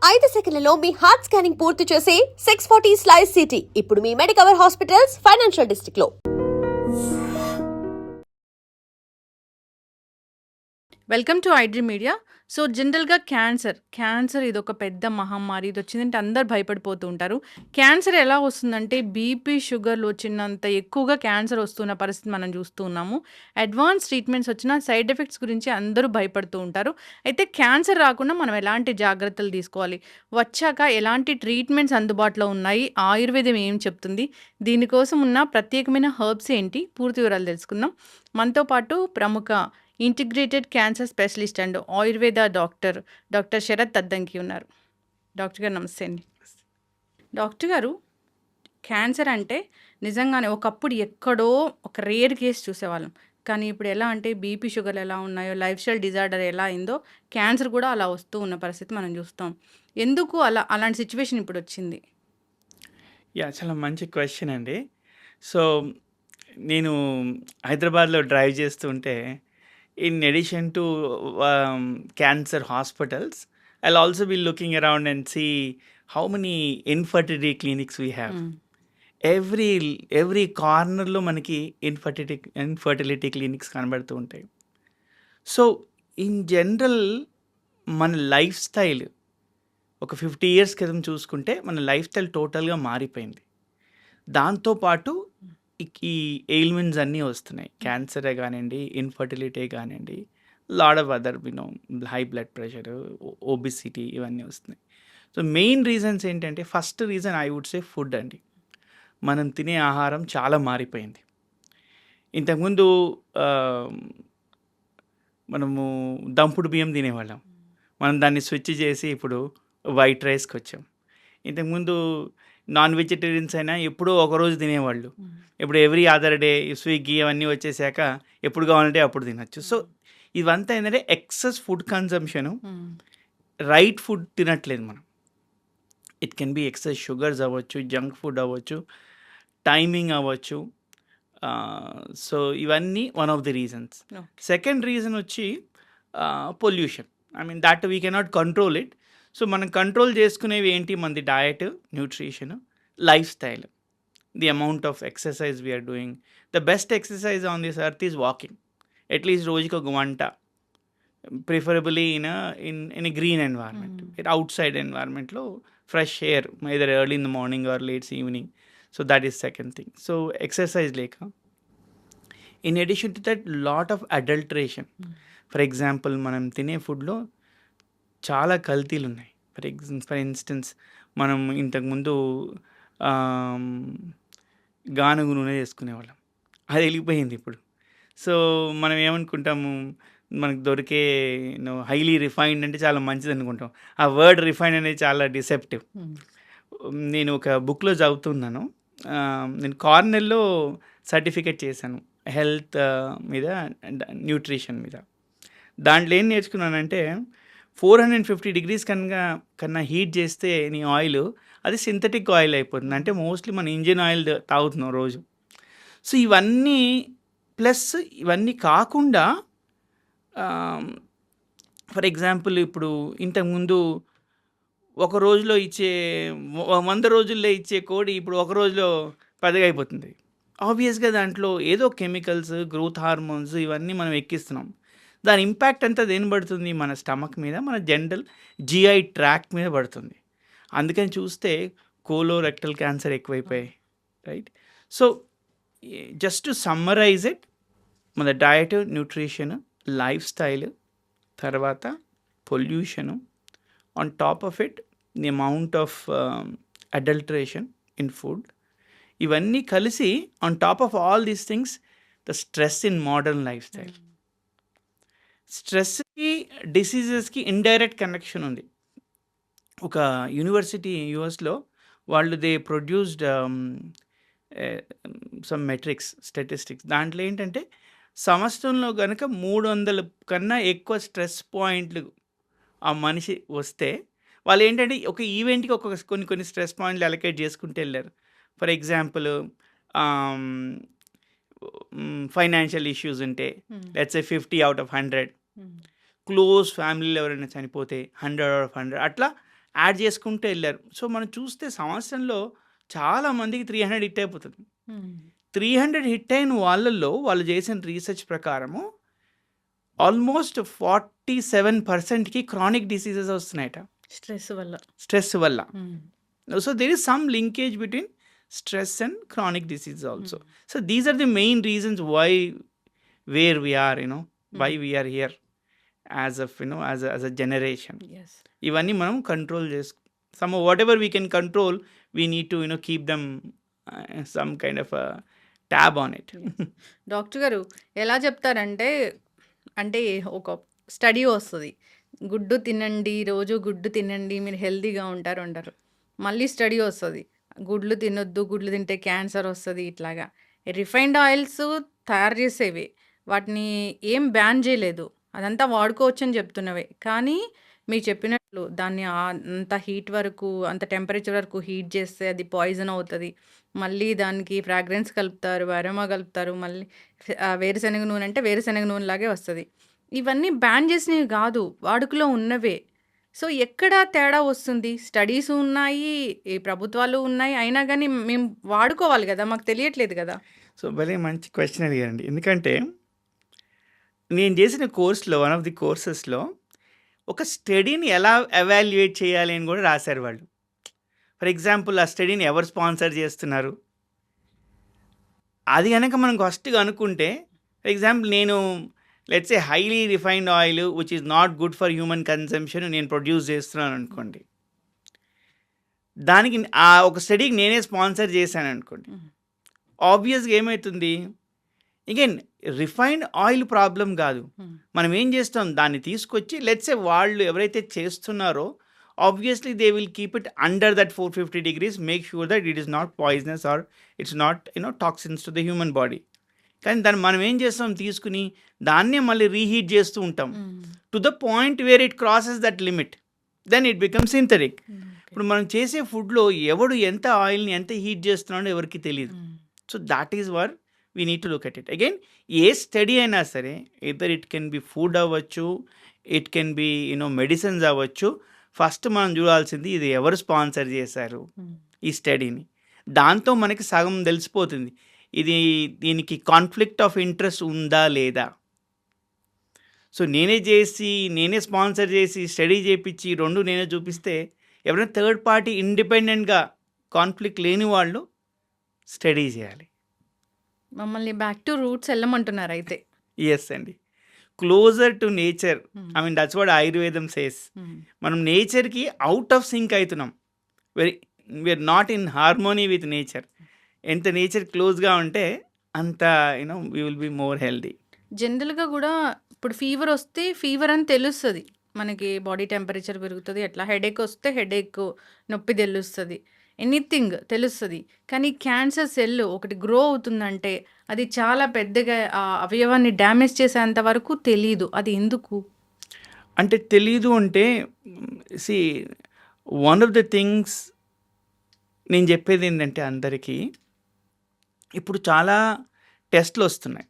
5 సెకన్లలో మీ heart scanning పూర్తి చేసి 640 స్లైస్ సిటీ ఇప్పుడు మీ మెడికవర్ హాస్పిటల్స్ ఫైనాన్షియల్ డిస్ట్రిక్ట్ లో. Welcome to iDream media. So జనరల్గా క్యాన్సర్ ఇది ఒక పెద్ద మహమ్మారి. ఇది వచ్చిందంటే అందరు భయపడిపోతూ ఉంటారు. క్యాన్సర్ ఎలా వస్తుందంటే బీపీ షుగర్లు వచ్చినంత ఎక్కువగా క్యాన్సర్ వస్తున్న పరిస్థితి మనం చూస్తూ ఉన్నాము. అడ్వాన్స్ ట్రీట్మెంట్స్ వచ్చిన సైడ్ ఎఫెక్ట్స్ గురించి అందరూ భయపడుతూ ఉంటారు. అయితే క్యాన్సర్ రాకుండా మనం ఎలాంటి జాగ్రత్తలు తీసుకోవాలి, వచ్చాక ఎలాంటి ట్రీట్మెంట్స్ అందుబాటులో ఉన్నాయి, ఆయుర్వేదం ఏం చెప్తుంది, దీనికోసం ఉన్న ప్రత్యేకమైన హర్బ్స్ ఏంటి, పూర్తి వివరాలు తెలుసుకుందాం. మనతో పాటు ప్రముఖ integrated cancer specialist and Ayurveda doctor Sarath Addanki ఉన్నారు. డాక్టర్ గారు నమస్తే అండి. డాక్టర్ గారు, క్యాన్సర్ అంటే నిజంగానే ఒకప్పుడు ఎక్కడో ఒక రేర్ కేసు చూసేవాళ్ళం. కానీ ఇప్పుడు ఎలా అంటే బీపీ షుగర్లు ఎలా ఉన్నాయో, లైఫ్ స్టైల్ డిజార్డర్ ఎలా అయిందో క్యాన్సర్ కూడా అలా వస్తూ ఉన్న పరిస్థితి మనం చూస్తాం. ఎందుకు అలాంటి సిచ్యువేషన్ ఇప్పుడు వచ్చింది? చాలా మంచి క్వశ్చన్ అండి. సో, నేను హైదరాబాద్‌లో డ్రైవ్ చేస్తుంటే in addition to cancer hospitals, I'll also be looking around and see how many infertility clinics we have. every కార్నర్‌లో మనకి ఇన్ఫర్టిలిటీ క్లినిక్స్ కనబడుతూ ఉంటాయి. సో, ఇన్ జనరల్ మన లైఫ్ స్టైల్ ఒక 50 ఇయర్స్ క్రితం చూసుకుంటే మన లైఫ్ స్టైల్ టోటల్‌గా మారిపోయింది. దాంతోపాటు ఈ ఎయిల్మెంట్స్ అన్నీ వస్తున్నాయి. క్యాన్సరే కానివ్వండి, ఇన్ఫర్టిలిటీ కానివ్వండి, lot of other high blood pressure, obesity ఇవన్నీ వస్తున్నాయి. సో మెయిన్ రీజన్స్ ఏంటంటే, first reason I would say food అండి. మనం తినే ఆహారం చాలా మారిపోయింది. ఇంతకుముందు మనము దంపుడు బియ్యం తినేవాళ్ళం. మనం దాన్ని స్విచ్ చేసి ఇప్పుడు వైట్ రైస్కి వచ్చాం. ఇంతకుముందు నాన్ వెజిటేరియన్స్ అయినా ఎప్పుడో ఒకరోజు తినేవాళ్ళు. ఇప్పుడు ఎవ్రీ అదర్ డే స్విగ్గీ అవన్నీ వచ్చేసాక ఎప్పుడు కావాలంటే అప్పుడు తినచ్చు. సో ఇవంతా ఏంటంటే excess food consumption, right food తినట్లేదు మనం. It can be excess sugars అవ్వచ్చు, జంక్ ఫుడ్ అవ్వచ్చు, టైమింగ్ అవ్వచ్చు. సో ఇవన్నీ one of the reasons. Second reason వచ్చి pollution. I mean that we cannot control it. So మనం కంట్రోల్ చేసుకునేవి ఏంటి? మనది diet, nutrition, lifestyle, the amount of exercise we're doing. The best exercise on this earth is walking. At least రోజుకి 1 గంట, preferably in a green environment, outside ఎన్వైర్న్మెంట్లో fresh air, either early in the morning or late evening. So that is second thing. So exercise లేక, in addition to that lot of adulteration. For example, మనం తినే ఫుడ్లో చాలా కల్తీలు ఉన్నాయి. For instance, మనం ఇంతకుముందు గానుగు నూనె చేసుకునేవాళ్ళం, అది వెళ్ళిపోయింది ఇప్పుడు. సో మనం ఏమనుకుంటాము, మనకు దొరికే హైలీ రిఫైన్డ్ అంటే చాలా మంచిది అనుకుంటాం. ఆ వర్డ్ రిఫైన్డ్ అనేది చాలా డిసెప్టివ్. నేను ఒక బుక్లో చదువుతున్నాను. నేను కార్నెల్లో సర్టిఫికేట్ చేశాను హెల్త్ మీద, న్యూట్రిషన్ మీద. దాంట్లో ఏం నేర్చుకున్నానంటే, 450 degrees కన్నా హీట్ చేస్తే నీ ఆయిల్ అది సింథటిక్ ఆయిల్ అయిపోతుంది. అంటే మోస్ట్లీ మన ఇంజిన్ ఆయిల్ తాగుతున్నాం రోజు. సో ఇవన్నీ ప్లస్ ఇవన్నీ కాకుండా, ఫర్ ఎగ్జాంపుల్, ఇప్పుడు ఇంతకుముందు ఒక రోజులో ఇచ్చే 100 రోజుల్లో ఇచ్చే కోడి ఇప్పుడు ఒక రోజులో పెద్దగా అయిపోతుంది. ఆబ్వియస్గా దాంట్లో ఏదో కెమికల్స్, గ్రోత్ హార్మోన్స్ ఇవన్నీ మనం ఎక్కిస్తున్నాం. దాని ఇంపాక్ట్ అంతా దేని పడుతుంది? మన స్టమక్ మీద, మన జనరల్ జిఐ ట్రాక్ట్ మీద పడుతుంది. అందుకని చూస్తే కోలోరెక్టల్ క్యాన్సర్ ఎక్కువైపోయాయి, right? So just to summarise it, మన డయట్, న్యూట్రిషన్, లైఫ్ స్టైల్, తర్వాత pollution, on top of it the amount of adulteration in food, ఇవన్నీ కలిసి on top of all these things the stress in modern lifestyle. స్ట్రెస్కి, డిసీజెస్కి indirect connection ఉంది. ఒక university యూఎస్లో వాళ్ళు ప్రొడ్యూస్డ్ సమ్ మెట్రిక్స్, స్టాటిస్టిక్స్. దాంట్లో ఏంటంటే, సంవత్సరంలో కనుక 300 కన్నా ఎక్కువ స్ట్రెస్ పాయింట్లు ఆ మనిషి వస్తే, వాళ్ళు ఏంటంటే ఒక ఈవెంట్కి కొన్ని స్ట్రెస్ పాయింట్లు అలొకేట్ చేసుకుంటూ వెళ్ళారు. ఫర్ ఎగ్జాంపుల్, ఫైనాన్షియల్ ఇష్యూస్ ఉంటే let's say 50 out of 100, close ఫ్యామిలీలో ఎవరైనా చనిపోతే 100 out of 100, అట్లా యాడ్ చేసుకుంటూ వెళ్ళారు. సో మనం చూస్తే సంవత్సరంలో చాలా మందికి 300 హిట్ అయిపోతుంది. 300 హిట్ అయిన వాళ్ళల్లో వాళ్ళు చేసిన రీసెర్చ్ ప్రకారము ఆల్మోస్ట్ 47%కి క్రానిక్ డిసీజెస్ వస్తున్నాయట స్ట్రెస్ వల్ల. స్ట్రెస్ వల్ల. So there is some linkage between stress and chronic disease also. So these are the main reasons where we are, why we are here as a generation. Yes. ఇవన్నీ మనం control some whatever we can control, we need to keep them some kind of a tab on it. Doctor గారు ఎలా చెప్తారంటే, అంటే ఒక study వస్తుంది, గుడ్డు తినండి, రోజు గుడ్డు తినండి, మీరు హెల్తీగా ఉంటారు అంటారు. మళ్ళీ స్టడీ వస్తుంది, గుడ్లు తినొద్దు, గుడ్లు తింటే క్యాన్సర్ వస్తుంది. ఇట్లాగా రిఫైన్డ్ ఆయిల్స్ తయారు చేసేవి, వాటిని ఏం బ్యాన్ చేయలేదు, అదంతా వాడుకోవచ్చు అని చెప్తున్నవే. కానీ మీరు చెప్పినట్లు దాన్ని అంత హీట్ వరకు, అంత టెంపరేచర్ వరకు హీట్ చేస్తే అది పాయిజన్ అవుతుంది. మళ్ళీ దానికి ఫ్రాగ్రెన్స్ కలుపుతారు, అరోమా కలుపుతారు, మళ్ళీ వేరుశనగ నూనె అంటే వేరుశనగ నూనె లాగే వస్తుంది. ఇవన్నీ బ్యాన్ చేసినవి కాదు, వాడుకలో ఉన్నవే. సో ఎక్కడ తేడా వస్తుంది? స్టడీస్ ఉన్నాయి, ఈ ప్రభుత్వాలు ఉన్నాయి, అయినా కానీ మేము వాడుకోవాలి కదా, మాకు తెలియట్లేదు కదా. సో భలే మంచి క్వశ్చన్ అడిగారండి. ఎందుకంటే నేను చేసిన కోర్స్లో, వన్ ఆఫ్ ది కోర్సెస్లో ఒక స్టడీని ఎలా ఎవాల్యుయేట్ చేయాలి అని కూడా రాశారు వాళ్ళు. ఫర్ ఎగ్జాంపుల్ ఆ స్టడీని ఎవరు స్పాన్సర్ చేస్తున్నారు అది కనుక మనం ఫస్ట్గా అనుకుంటే, ఫర్ ఎగ్జాంపుల్ నేను let's a highly refined oil which is not good for human consumption నేను ప్రొడ్యూస్ చేస్తున్నాను అనుకోండి, దానికి ఆ ఒక స్టడీకి నేనే స్పాన్సర్ చేశాను అనుకోండి, ఆబ్వియస్గా ఏమవుతుంది, అగైన్ రిఫైన్డ్ ఆయిల్ ప్రాబ్లం కాదు, మనం ఏం చేస్తాం దాన్ని తీసుకొచ్చి లెట్స్ ఏ వాళ్ళు ఎవరైతే చేస్తున్నారో obviously they will keep it under that 450 degrees, make sure that it is not poisonous or it's not toxins to the human body. కానీ దాన్ని మనం ఏం చేస్తాం, తీసుకుని దాన్నే మళ్ళీ రీహీట్ చేస్తూ ఉంటాం to the point where it crosses that limit, then it become synthetic. ఇప్పుడు మనం చేసే ఫుడ్లో ఎవడు ఎంత ఆయిల్ని ఎంత హీట్ చేస్తున్నాడో ఎవరికి తెలియదు. So that is were we need to look at it. Again A study అయినా సరే, either it can B food అవ్వచ్చు, ఇట్ కెన్ బి మెడిసిన్స్ అవ్వచ్చు, ఫస్ట్ మనం చూడాల్సింది ఇది ఎవరు స్పాన్సర్ చేశారు ఈ స్టడీని. దాంతో మనకి సగం తెలిసిపోతుంది దీనికి కాన్ఫ్లిక్ట్ ఆఫ్ ఇంట్రెస్ట్ ఉందా లేదా. సో నేనే స్పాన్సర్ చేసి స్టడీ చేయించి రెండు నేనే చూపిస్తే, ఎవరైనా థర్డ్ పార్టీ ఇండిపెండెంట్గా కాన్ఫ్లిక్ట్ లేని వాళ్ళు స్టడీ చేయాలి. మమ్మల్ని బ్యాక్ టు రూట్స్ వెళ్ళమంటున్నారు అయితే. ఎస్ అండి, closer to nature. I mean that's what Ayurvedam says. మనం నేచర్కి అవుట్ ఆఫ్ సింక్ అవుతున్నాం, we are not in harmony with nature. ఎంత నేచర్ క్లోజ్గా ఉంటే అంత we will be more healthy. జనరల్గా కూడా ఇప్పుడు ఫీవర్ వస్తే ఫీవర్ అని తెలుస్తుంది మనకి, బాడీ టెంపరేచర్ పెరుగుతుంది, ఎట్లా హెడేక్ వస్తే హెడేక్ నొప్పి తెలుస్తుంది, ఎనీథింగ్ తెలుస్తుంది. కానీ క్యాన్సర్ సెల్ ఒకటి గ్రో అవుతుందంటే అది చాలా పెద్దగా ఆ అవయవాన్ని డ్యామేజ్ చేసేంత వరకు తెలీదు. అది ఎందుకు అంటే తెలీదు అంటే, see one of the things నేను చెప్పేది ఏంటంటే అందరికీ, ఇప్పుడు చాలా టెస్ట్లు వస్తున్నాయి,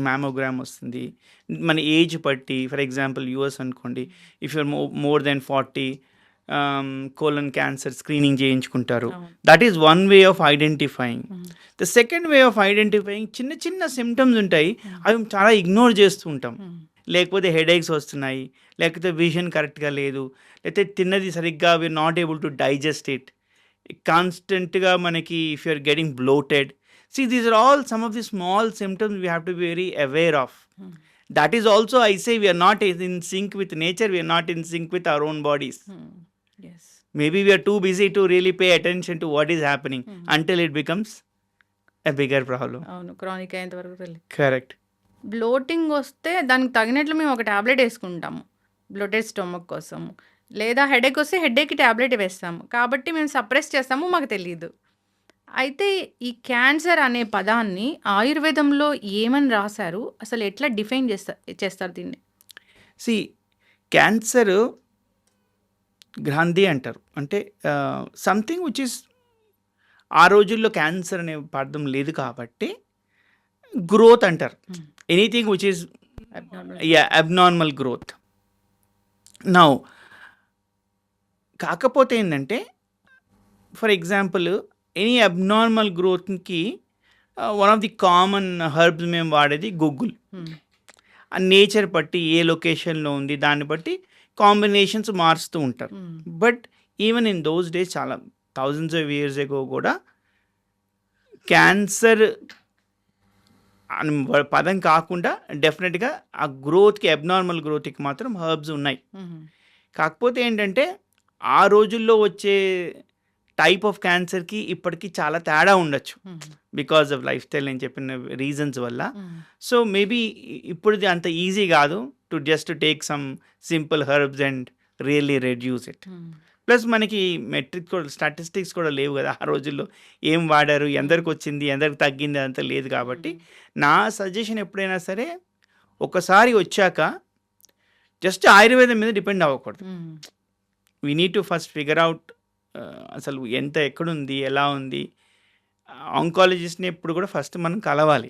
మ్యామోగ్రామ్ వస్తుంది మన ఏజ్ బట్టి. ఫర్ ఎగ్జాంపుల్ యూఎస్ అనుకోండి, if you're more than 40 colon cancer screening చేయించుకుంటారు. That is one way of identifying. The second way of identifying, చిన్న చిన్న సిమ్టమ్స్ ఉంటాయి, అవి చాలా ఇగ్నోర్ చేస్తూ ఉంటాం. లేకపోతే హెడేక్స్ వస్తున్నాయి, లేకపోతే విజన్ కరెక్ట్గా లేదు, లేకపోతే తిన్నది సరిగ్గా we are not able to digest it, కాన్స్టెంట్గా మనకి if you are getting bloated. See, these are all some of the small symptoms we have to be very aware of. That is also, I say, we are not in sync with nature, we are not in sync with our own bodies. Yes. Maybe we are too busy to really pay attention to what is happening until it becomes a bigger problem. అవును, chronic అయ్యేంత వరకు తెలియదు. Correct. Bloating వస్తే దానికి తగినట్లు మేము ఒక tablet వేసుకుంటాము బ్లోటెడ్ స్టొమక్ కోసం, లేదా హెడేక్ వస్తే హెడేక్కి ట్యాబ్లెట్ వేస్తాము, కాబట్టి మేము సప్రెస్ చేస్తాము, మాకు తెలియదు. అయితే ఈ క్యాన్సర్ అనే పదాన్ని ఆయుర్వేదంలో ఏమని రాశారు, అసలు ఎట్లా డిఫైన్ చేస్తారు దీన్ని? సి క్యాన్సర్ గ్రంథి అంటారు, అంటే సంథింగ్ విచ్ ఇస్, ఆ రోజుల్లో క్యాన్సర్ అనే పదం లేదు కాబట్టి గ్రోత్ అంటారు, anything which is abnormal growth. Now కాకపోతే ఏంటంటే ఫర్ ఎగ్జాంపుల్ ఎనీ అబ్నార్మల్ గ్రోత్కి one of the common herbs మేము వాడేది గుగ్గుల్. ఆ నేచర్ బట్టి ఏ లొకేషన్లో ఉంది దాన్ని బట్టి కాంబినేషన్స్ మారుస్తూ ఉంటారు. But even in those days చాలా థౌజండ్స్ ఆఫ్ ఇయర్స్ ఎగో కూడా క్యాన్సర్ అని పదం కాకుండా డెఫినెట్గా ఆ గ్రోత్కి అబ్నార్మల్ గ్రోత్కి మాత్రం హర్బ్స్ ఉన్నాయి. కాకపోతే ఏంటంటే ఆ రోజుల్లో వచ్చే టైప్ ఆఫ్ క్యాన్సర్కి ఇప్పటికీ చాలా తేడా ఉండొచ్చు బికాస్ ఆఫ్ లైఫ్ స్టైల్ నేను చెప్పిన రీజన్స్ వల్ల. సో మేబీ ఇప్పుడుది అంత ఈజీ కాదు to just take some simple herbs and really reduce it. Plus మనకి మెట్రిక్ కూడా స్టాటిస్టిక్స్ కూడా లేవు కదా ఆ రోజుల్లో, ఏం వాడారు, ఎందరికి వచ్చింది, ఎందరికి తగ్గింది అంతా లేదు. కాబట్టి నా సజెషన్ ఎప్పుడైనా సరే ఒకసారి వచ్చాక జస్ట్ ఆయుర్వేదం మీద డిపెండ్ అవ్వకూడదు. We need to first figure out అసలు ఎంత ఎక్కడుంది, ఎలా ఉంది. ఆంకాలజిస్ట్ని ఎప్పుడు కూడా ఫస్ట్ మనం కలవాలి.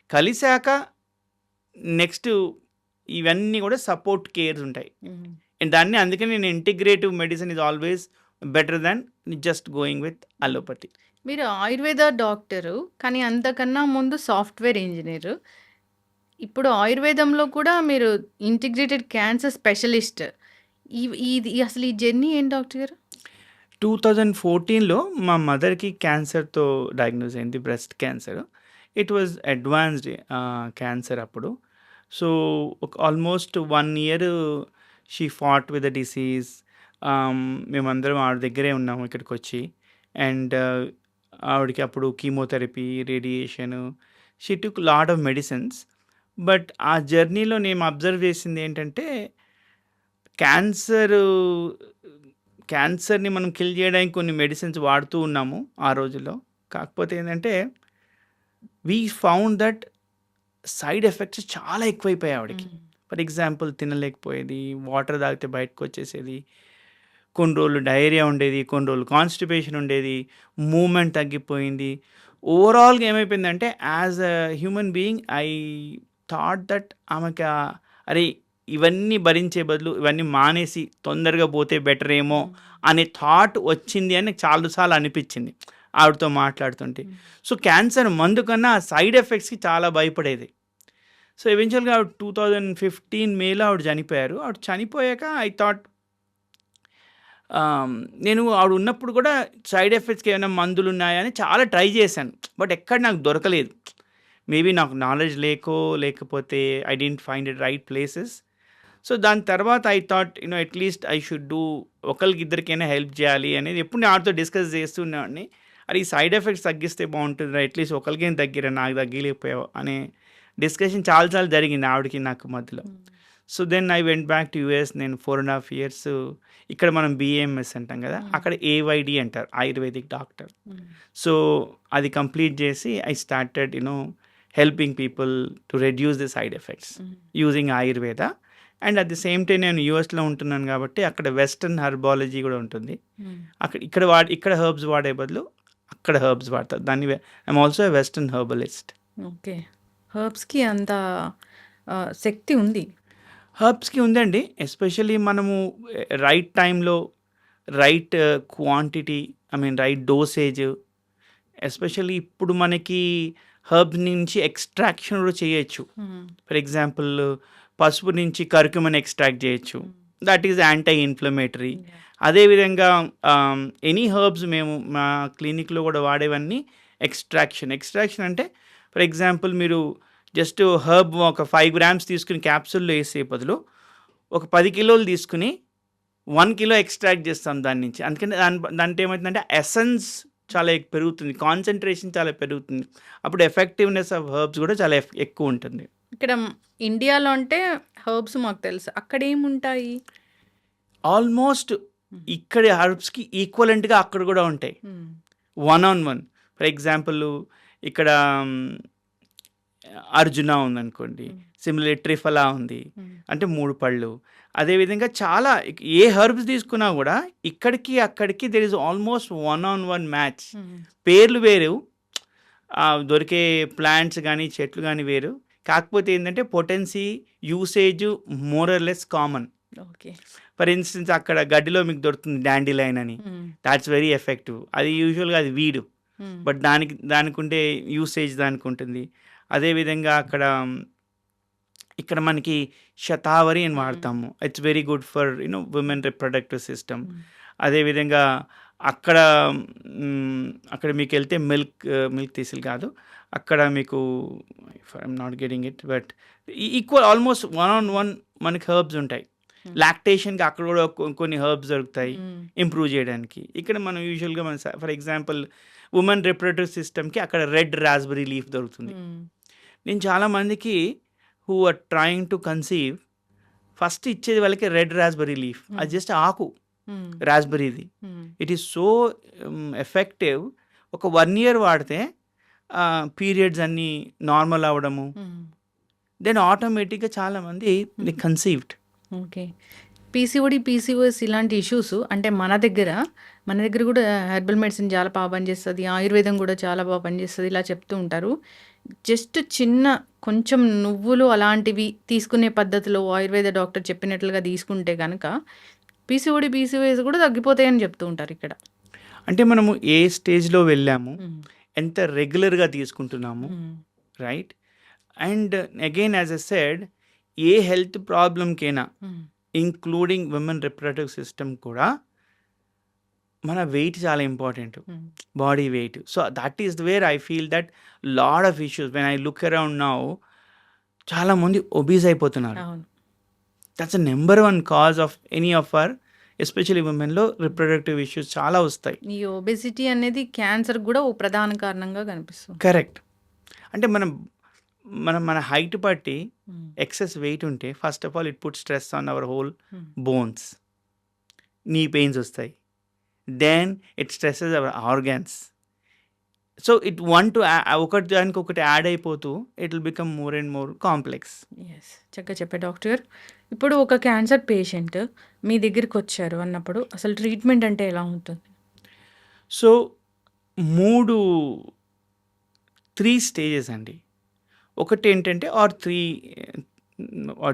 కలిశాక నెక్స్ట్ ఇవన్నీ కూడా సపోర్ట్ కేర్స్ ఉంటాయి. అండ్ దాన్ని అందుకని నేను integrative medicine is always better than just going with allopathy. మీరు ఆయుర్వేద డాక్టరు, కానీ అంతకన్నా ముందు సాఫ్ట్వేర్ ఇంజనీరు. ఇప్పుడు ఆయుర్వేదంలో కూడా మీరు ఇంటిగ్రేటెడ్ క్యాన్సర్ స్పెషలిస్ట్. ఇది అసలు ఈ జర్నీ ఏంటి డాక్టర్ గారు? 2014లో మా మదర్కి క్యాన్సర్తో డయాగ్నోజ్ అయింది, breast cancer. It was advanced cancer అప్పుడు. So almost 1 year she fought with the disease. మేమందరం ఆవిడ దగ్గరే ఉన్నాము ఇక్కడికి వచ్చి. అండ్ ఆవిడకి అప్పుడు chemotherapy, radiation, she took lot of medicines. But ఆ జర్నీలో నేను అబ్జర్వ్ చేసింది ఏంటంటే క్యాన్సర్ని మనం కిల్ చేయడానికి కొన్ని మెడిసిన్స్ వాడుతూ ఉన్నాము ఆ రోజుల్లో. కాకపోతే ఏంటంటే we found that side effects చాలా ఎక్కువైపోయాయి ఆవిడకి. ఫర్ ఎగ్జాంపుల్ తినలేకపోయేది, వాటర్ తాగితే బయటకు వచ్చేసేది, కొన్ని రోజులు డయేరియా ఉండేది, కొన్ని రోజులు కాన్స్టిపేషన్ ఉండేది, మూమెంట్ తగ్గిపోయింది. ఓవరాల్గా ఏమైపోయిందంటే as a human being I thought that ఆమెకి అరే ఇవన్నీ భరించే బదులు ఇవన్నీ మానేసి తొందరగా పోతే బెటర్ ఏమో అనే థాట్ వచ్చింది అని నాకు చాలాసార్లు అనిపించింది ఆవిడతో మాట్లాడుతుంటే. సో క్యాన్సర్ మందు కన్నా ఆ సైడ్ ఎఫెక్ట్స్కి చాలా భయపడేది. సో ఎవెన్చువల్గా ఆవిడ 2015 మేలో ఆవిడ చనిపోయారు. ఆవిడ చనిపోయాక ఐ థాట్ నేను ఆవిడ ఉన్నప్పుడు కూడా సైడ్ ఎఫెక్ట్స్కి ఏమైనా మందులు ఉన్నాయా అని చాలా ట్రై చేశాను. బట్ ఎక్కడ నాకు దొరకలేదు. మేబీ నాకు నాలెడ్జ్ లేకపోతే I didn't find it right places. So దాని తర్వాత I thought at least I should do, ఒకరికి ఇద్దరికైనా హెల్ప్ చేయాలి అనేది ఎప్పుడు నేను ఆవిడతో డిస్కస్ చేస్తున్నాడిని. అది ఈ సైడ్ ఎఫెక్ట్స్ తగ్గిస్తే బాగుంటుంది, అట్లీస్ట్ ఒకరికైనా తగ్గిరా, నాకు తగ్గలేకపోయావు అనే డిస్కషన్ చాలాసార్లు జరిగింది ఆవిడకి నాకు మధ్యలో. So then I went back to US. నేను 4.5 years ఇక్కడ మనం బిఏఎంఎస్ అంటాం కదా, అక్కడ ఏవైడి అంటారు, ఆయుర్వేదిక్ డాక్టర్. సో అది కంప్లీట్ చేసి I started helping people to reduce the side effects using Ayurveda. And at the same time నేను యూఎస్లో ఉంటున్నాను కాబట్టి అక్కడ వెస్టర్న్ హెర్బాలజీ కూడా ఉంటుంది. ఇక్కడ హెర్బ్స్ వాడే బదులు అక్కడ హెర్బ్స్ వాడతారు. దాన్ని I'm also a western herbalist. Okay, హెర్బ్స్కి అంత శక్తి ఉంది. హెర్బ్స్కి ఉందండి. ఎస్పెషల్లీ మనము రైట్ టైంలో right quantity, right dosage. Especially ఇప్పుడు మనకి హెర్బ్స్ నుంచి ఎక్స్ట్రాక్షన్ కూడా చేయొచ్చు. ఫర్ ఎగ్జాంపుల్ పసుపు నుంచి కర్క్యూమిన్ ఎక్స్ట్రాక్ట్ చేయొచ్చు. That is anti inflammatory. అదేవిధంగా ఎనీ హెర్బ్స్ మేము మా క్లినిక్లో కూడా వాడేవన్నీ ఎక్స్ట్రాక్షన్ అంటే ఫర్ ఎగ్జాంపుల్ మీరు జస్ట్ హెర్బ్ ఒక 5 grams తీసుకుని క్యాప్సూల్లో వేసే బదులు ఒక 10 kilos తీసుకుని 1 kilo ఎక్స్ట్రాక్ట్ చేస్తాం దాని నుంచి. అందుకని దాంట్లో ఏమవుతుందంటే ఎసెన్స్ చాలా పెరుగుతుంది, కాన్సన్ట్రేషన్ చాలా పెరుగుతుంది. అప్పుడు ఎఫెక్టివ్నెస్ ఆఫ్ హెర్బ్స్ కూడా చాలా ఎక్కువ ఉంటుంది. ఇక్కడ ఇండియాలో అంటే హెర్బ్స్ మాకు తెలుసు, అక్కడ ఏముంటాయి? ఆల్మోస్ట్ ఇక్కడ హెర్బ్స్కి ఈక్వలెంట్గా అక్కడ కూడా ఉంటాయి, 1-on-1. ఫర్ ఎగ్జాంపుల్ ఇక్కడ అర్జున ఉందనుకోండి, సిమిలర్ ట్రిఫలా ఉంది, అంటే 3 పళ్ళు. అదేవిధంగా చాలా ఏ హెర్బ్స్ తీసుకున్నా కూడా ఇక్కడికి అక్కడికి there is almost 1-on-1 match. పేర్లు వేరు, దొరికే ప్లాంట్స్ కానీ చెట్లు కానీ వేరు. కాకపోతే ఏంటంటే potency, usage more or less common. Okay, for instance అక్కడ గడ్డిలో మీకు దొరుకుతుంది డాండిలైన్ అని, దాట్స్ వెరీ ఎఫెక్టివ్. అది యూజువల్గా అది వీడు, బట్ దానికి ఉండే యూసేజ్ దానికి ఉంటుంది. అదేవిధంగా ఇక్కడ మనకి శతావరి అని వాడతాము, it's very good for women reproductive system. అదేవిధంగా అక్కడ మీకు వెళ్తే మిల్క్ తీసిల్ కాదు, అక్కడ మీకు I'm not getting it, but equal almost 1 మనకి హర్బ్స్ ఉంటాయి. లాక్టేషన్కి అక్కడ కూడా కొన్ని హర్బ్స్ దొరుకుతాయి ఇంప్రూవ్ చేయడానికి. ఇక్కడ మనం యూజువల్గా ఫర్ ఎగ్జాంపుల్ ఉమెన్ రిప్రొడక్టివ్ సిస్టమ్కి అక్కడ రెడ్ రాస్బెర్రీ లీఫ్ దొరుకుతుంది. నేను చాలామందికి who are trying to conceive first ఇచ్చేది వాళ్ళకి రెడ్ రాస్బెర్రీ లీఫ్, అది జస్ట్ ఆకు రాస్బెర్రీది. It is so effective. ఒక 1 year వాడితే పీరియడ్స్ అన్నీ నార్మల్ అవ్వడము, దెన్ ఆటోమేటిక్గా చాలామంది కన్సీవ్డ్. ఓకే. పీసీఓఎస్ ఇలాంటి ఇష్యూస్ అంటే మన దగ్గర కూడా హెర్బల్ మెడిసిన్ చాలా బాగా పనిచేస్తుంది, ఆయుర్వేదం కూడా చాలా బాగా పనిచేస్తుంది ఇలా చెప్తూ ఉంటారు. జస్ట్ కొంచెం నువ్వులు అలాంటివి తీసుకునే పద్ధతిలో ఆయుర్వేద డాక్టర్ చెప్పినట్లుగా తీసుకుంటే కనుక పీసీఓఎస్ కూడా తగ్గిపోతాయని చెప్తూ ఉంటారు ఇక్కడ. అంటే మనము ఏ స్టేజ్లో వెళ్ళాము, ఎంత రెగ్యులర్గా తీసుకుంటున్నాము, right? And again as a said, ఏ హెల్త్ ప్రాబ్లంకైనా ఇంక్లూడింగ్ విమెన్ రిప్రొడక్టివ్ సిస్టమ్ కూడా మన వెయిట్ చాలా important, body weight. So that is where I feel that lot of issues when I look around now, చాలామంది ఒబీస్ అయిపోతున్నారు. That's number 1 cause of any of our especially ఉమెన్లో reproductive issues చాలా వస్తాయి. ఈ obesity అనేది cancer కూడా ఓ ప్రధాన కారణంగా కనిపిస్తుంది. కరెక్ట్. అంటే మన హైట్ బట్టి ఎక్సెస్ వెయిట్ ఉంటే first of all it put stress on our whole bones, knee pains వస్తాయి, then it stresses our organs. So it ఒకటి దానికి ఒకటి యాడ్ అయిపోతూ it will become more and more complex. Yes, చక్కగా చెప్పే doctor. ఇప్పుడు ఒక క్యాన్సర్ పేషెంట్ మీ దగ్గరికి వచ్చారు అన్నప్పుడు అసలు ట్రీట్మెంట్ అంటే ఎలా ఉంటుంది? సో 3 స్టేజెస్ అండి. ఒకటి ఏంటంటే what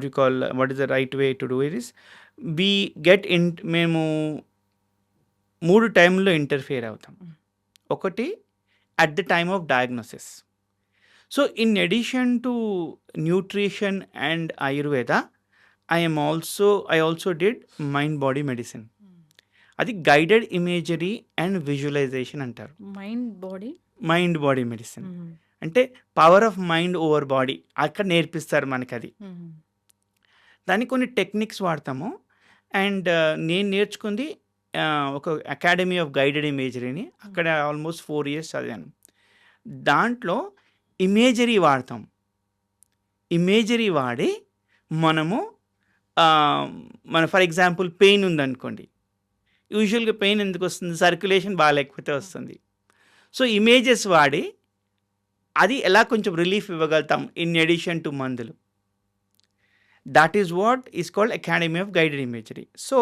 you call what is the right way to do it is మేము 3 టైంలో ఇంటర్ఫియర్ అవుతాం. ఒకటి at the time of diagnosis. So in addition to nutrition and Ayurveda, I also did mind body medicine. అది guided imagery and visualisation అంటారు. Mind body medicine అంటే power of mind over body అక్కడ నేర్పిస్తారు మనకి. అది దానికి కొన్ని టెక్నిక్స్ వాడతాము. అండ్ నేను నేర్చుకుంది ఒక అకాడమీ ఆఫ్ గైడెడ్ ఇమేజరీని, అక్కడ ఆల్మోస్ట్ 4 years చదివాను. దాంట్లో ఇమేజరీ వాడతాం. ఇమేజరీ వాడి మనము ఫర్ ఎగ్జాంపుల్ పెయిన్ ఉందనుకోండి, యూజువల్గా పెయిన్ ఎందుకు వస్తుంది? సర్క్యులేషన్ బాగాలేకపోతే వస్తుంది. సో ఇమేజెస్ వాడి అది ఎలా కొంచెం రిలీఫ్ ఇవ్వగలుగుతాం ఇన్ ఎడిషన్ టు మందులు. That is what is called academy of guided imagery. So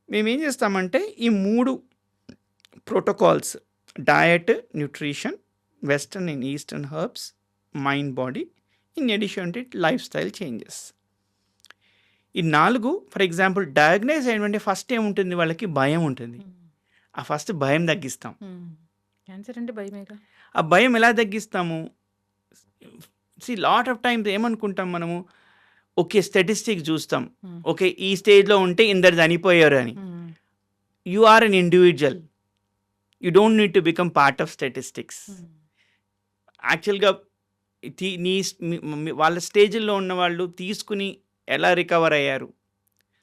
మేమేం చేస్తామంటే ఈ 3 protocols, diet, nutrition, western and eastern herbs, mind body, in addition to life style changes, ఈ 4 for example diagnose అయినటువంటి first ఏముంటుంది, వాళ్ళకి భయం ఉంటుంది. ఆ ఫస్ట్ భయం తగ్గిస్తాం. క్యాన్సర్ అంటే భయమేగా. ఆ భయం ఎలా తగ్గిస్తాము? లాట్ ఆఫ్ టైమ్స్ ఏమనుకుంటాం మనము, ఓకే స్టాటిస్టిక్స్ చూస్తాం, ఓకే ఈ స్టేజ్లో ఉంటే ఇందరు చనిపోయారు అని. You are an individual, you don't need to become part of statistics. యాక్చువల్గా వాళ్ళ స్టేజ్లో ఉన్న వాళ్ళు తీసుకుని ఎలా రికవర్ అయ్యారు,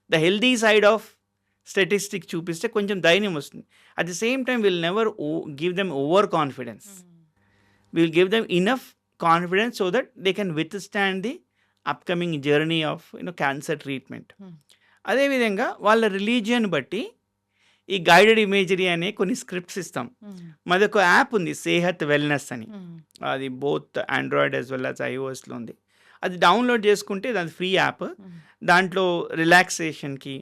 the healthy side of statistics చూపిస్తే కొంచెం ధైర్యం వస్తుంది. At the same time will never give them over confidence, will give them enough confidence so that they can withstand the upcoming journey of cancer treatment. అదేవిధంగా వాళ్ళ religion బట్టి ఈ guided imagery అనే కొన్ని స్క్రిప్ట్స్ ఇస్తాం. మాది ఒక యాప్ ఉంది, సేహత్ వెల్నెస్ అని, అది both Android as well as ఐఓఎస్లో ఉంది. అది డౌన్లోడ్ చేసుకుంటే అది ఫ్రీ యాప్. దాంట్లో రిలాక్సేషన్కి,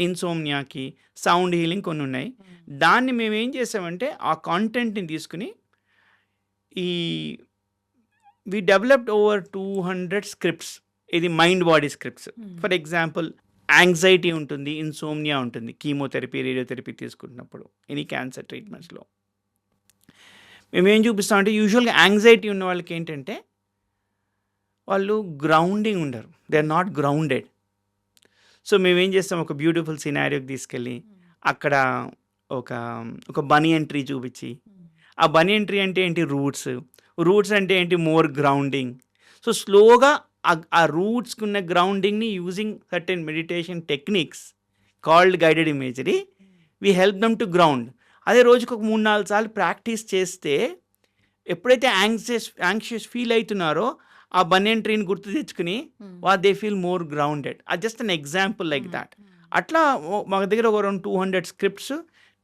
ఇన్సోమ్నియాకి, సౌండ్ హీలింగ్ కొన్ని ఉన్నాయి. దాన్ని మేము ఏం చేసామంటే ఆ కాంటెంట్ని తీసుకుని we developed over 200 scripts. ఇది mind body scripts. For example anxiety ఉంటుంది, ఇన్సోమ్నియా ఉంటుంది కీమోథెరపీ, రేడియోథెరపీ తీసుకుంటున్నప్పుడు ఎనీ క్యాన్సర్ ట్రీట్మెంట్స్లో. మేమేం చూపిస్తామంటే యూజువల్గా యాంగ్జైటీ ఉన్న వాళ్ళకి ఏంటంటే వాళ్ళు గ్రౌండింగ్ ఉండరు, they are not grounded. So మేమేం చేస్తాం, ఒక బ్యూటిఫుల్ సినారియోకి తీసుకెళ్ళి అక్కడ ఒక ఒక బనియన్ ట్రీ చూపించి, ఆ బనియన్ ట్రీ అంటే ఏంటి, రూట్స్ అంటే ఏంటి, మోర్ గ్రౌండింగ్. సో స్లోగా ఆ రూట్స్కి ఉన్న గ్రౌండింగ్ని using certain meditation techniques called guided imagery we help them to ground. అదే రోజుకు ఒక 3-4 సార్లు ప్రాక్టీస్ చేస్తే ఎప్పుడైతే యాంగ్షియస్ ఫీల్ అవుతున్నారో ఆ బనియన్ ట్రీని గుర్తు తెచ్చుకుని దే ఫీల్ మోర్ గ్రౌండెడ్. అది just an example like that. అట్లా మా దగ్గర ఒక 200 స్క్రిప్ట్స్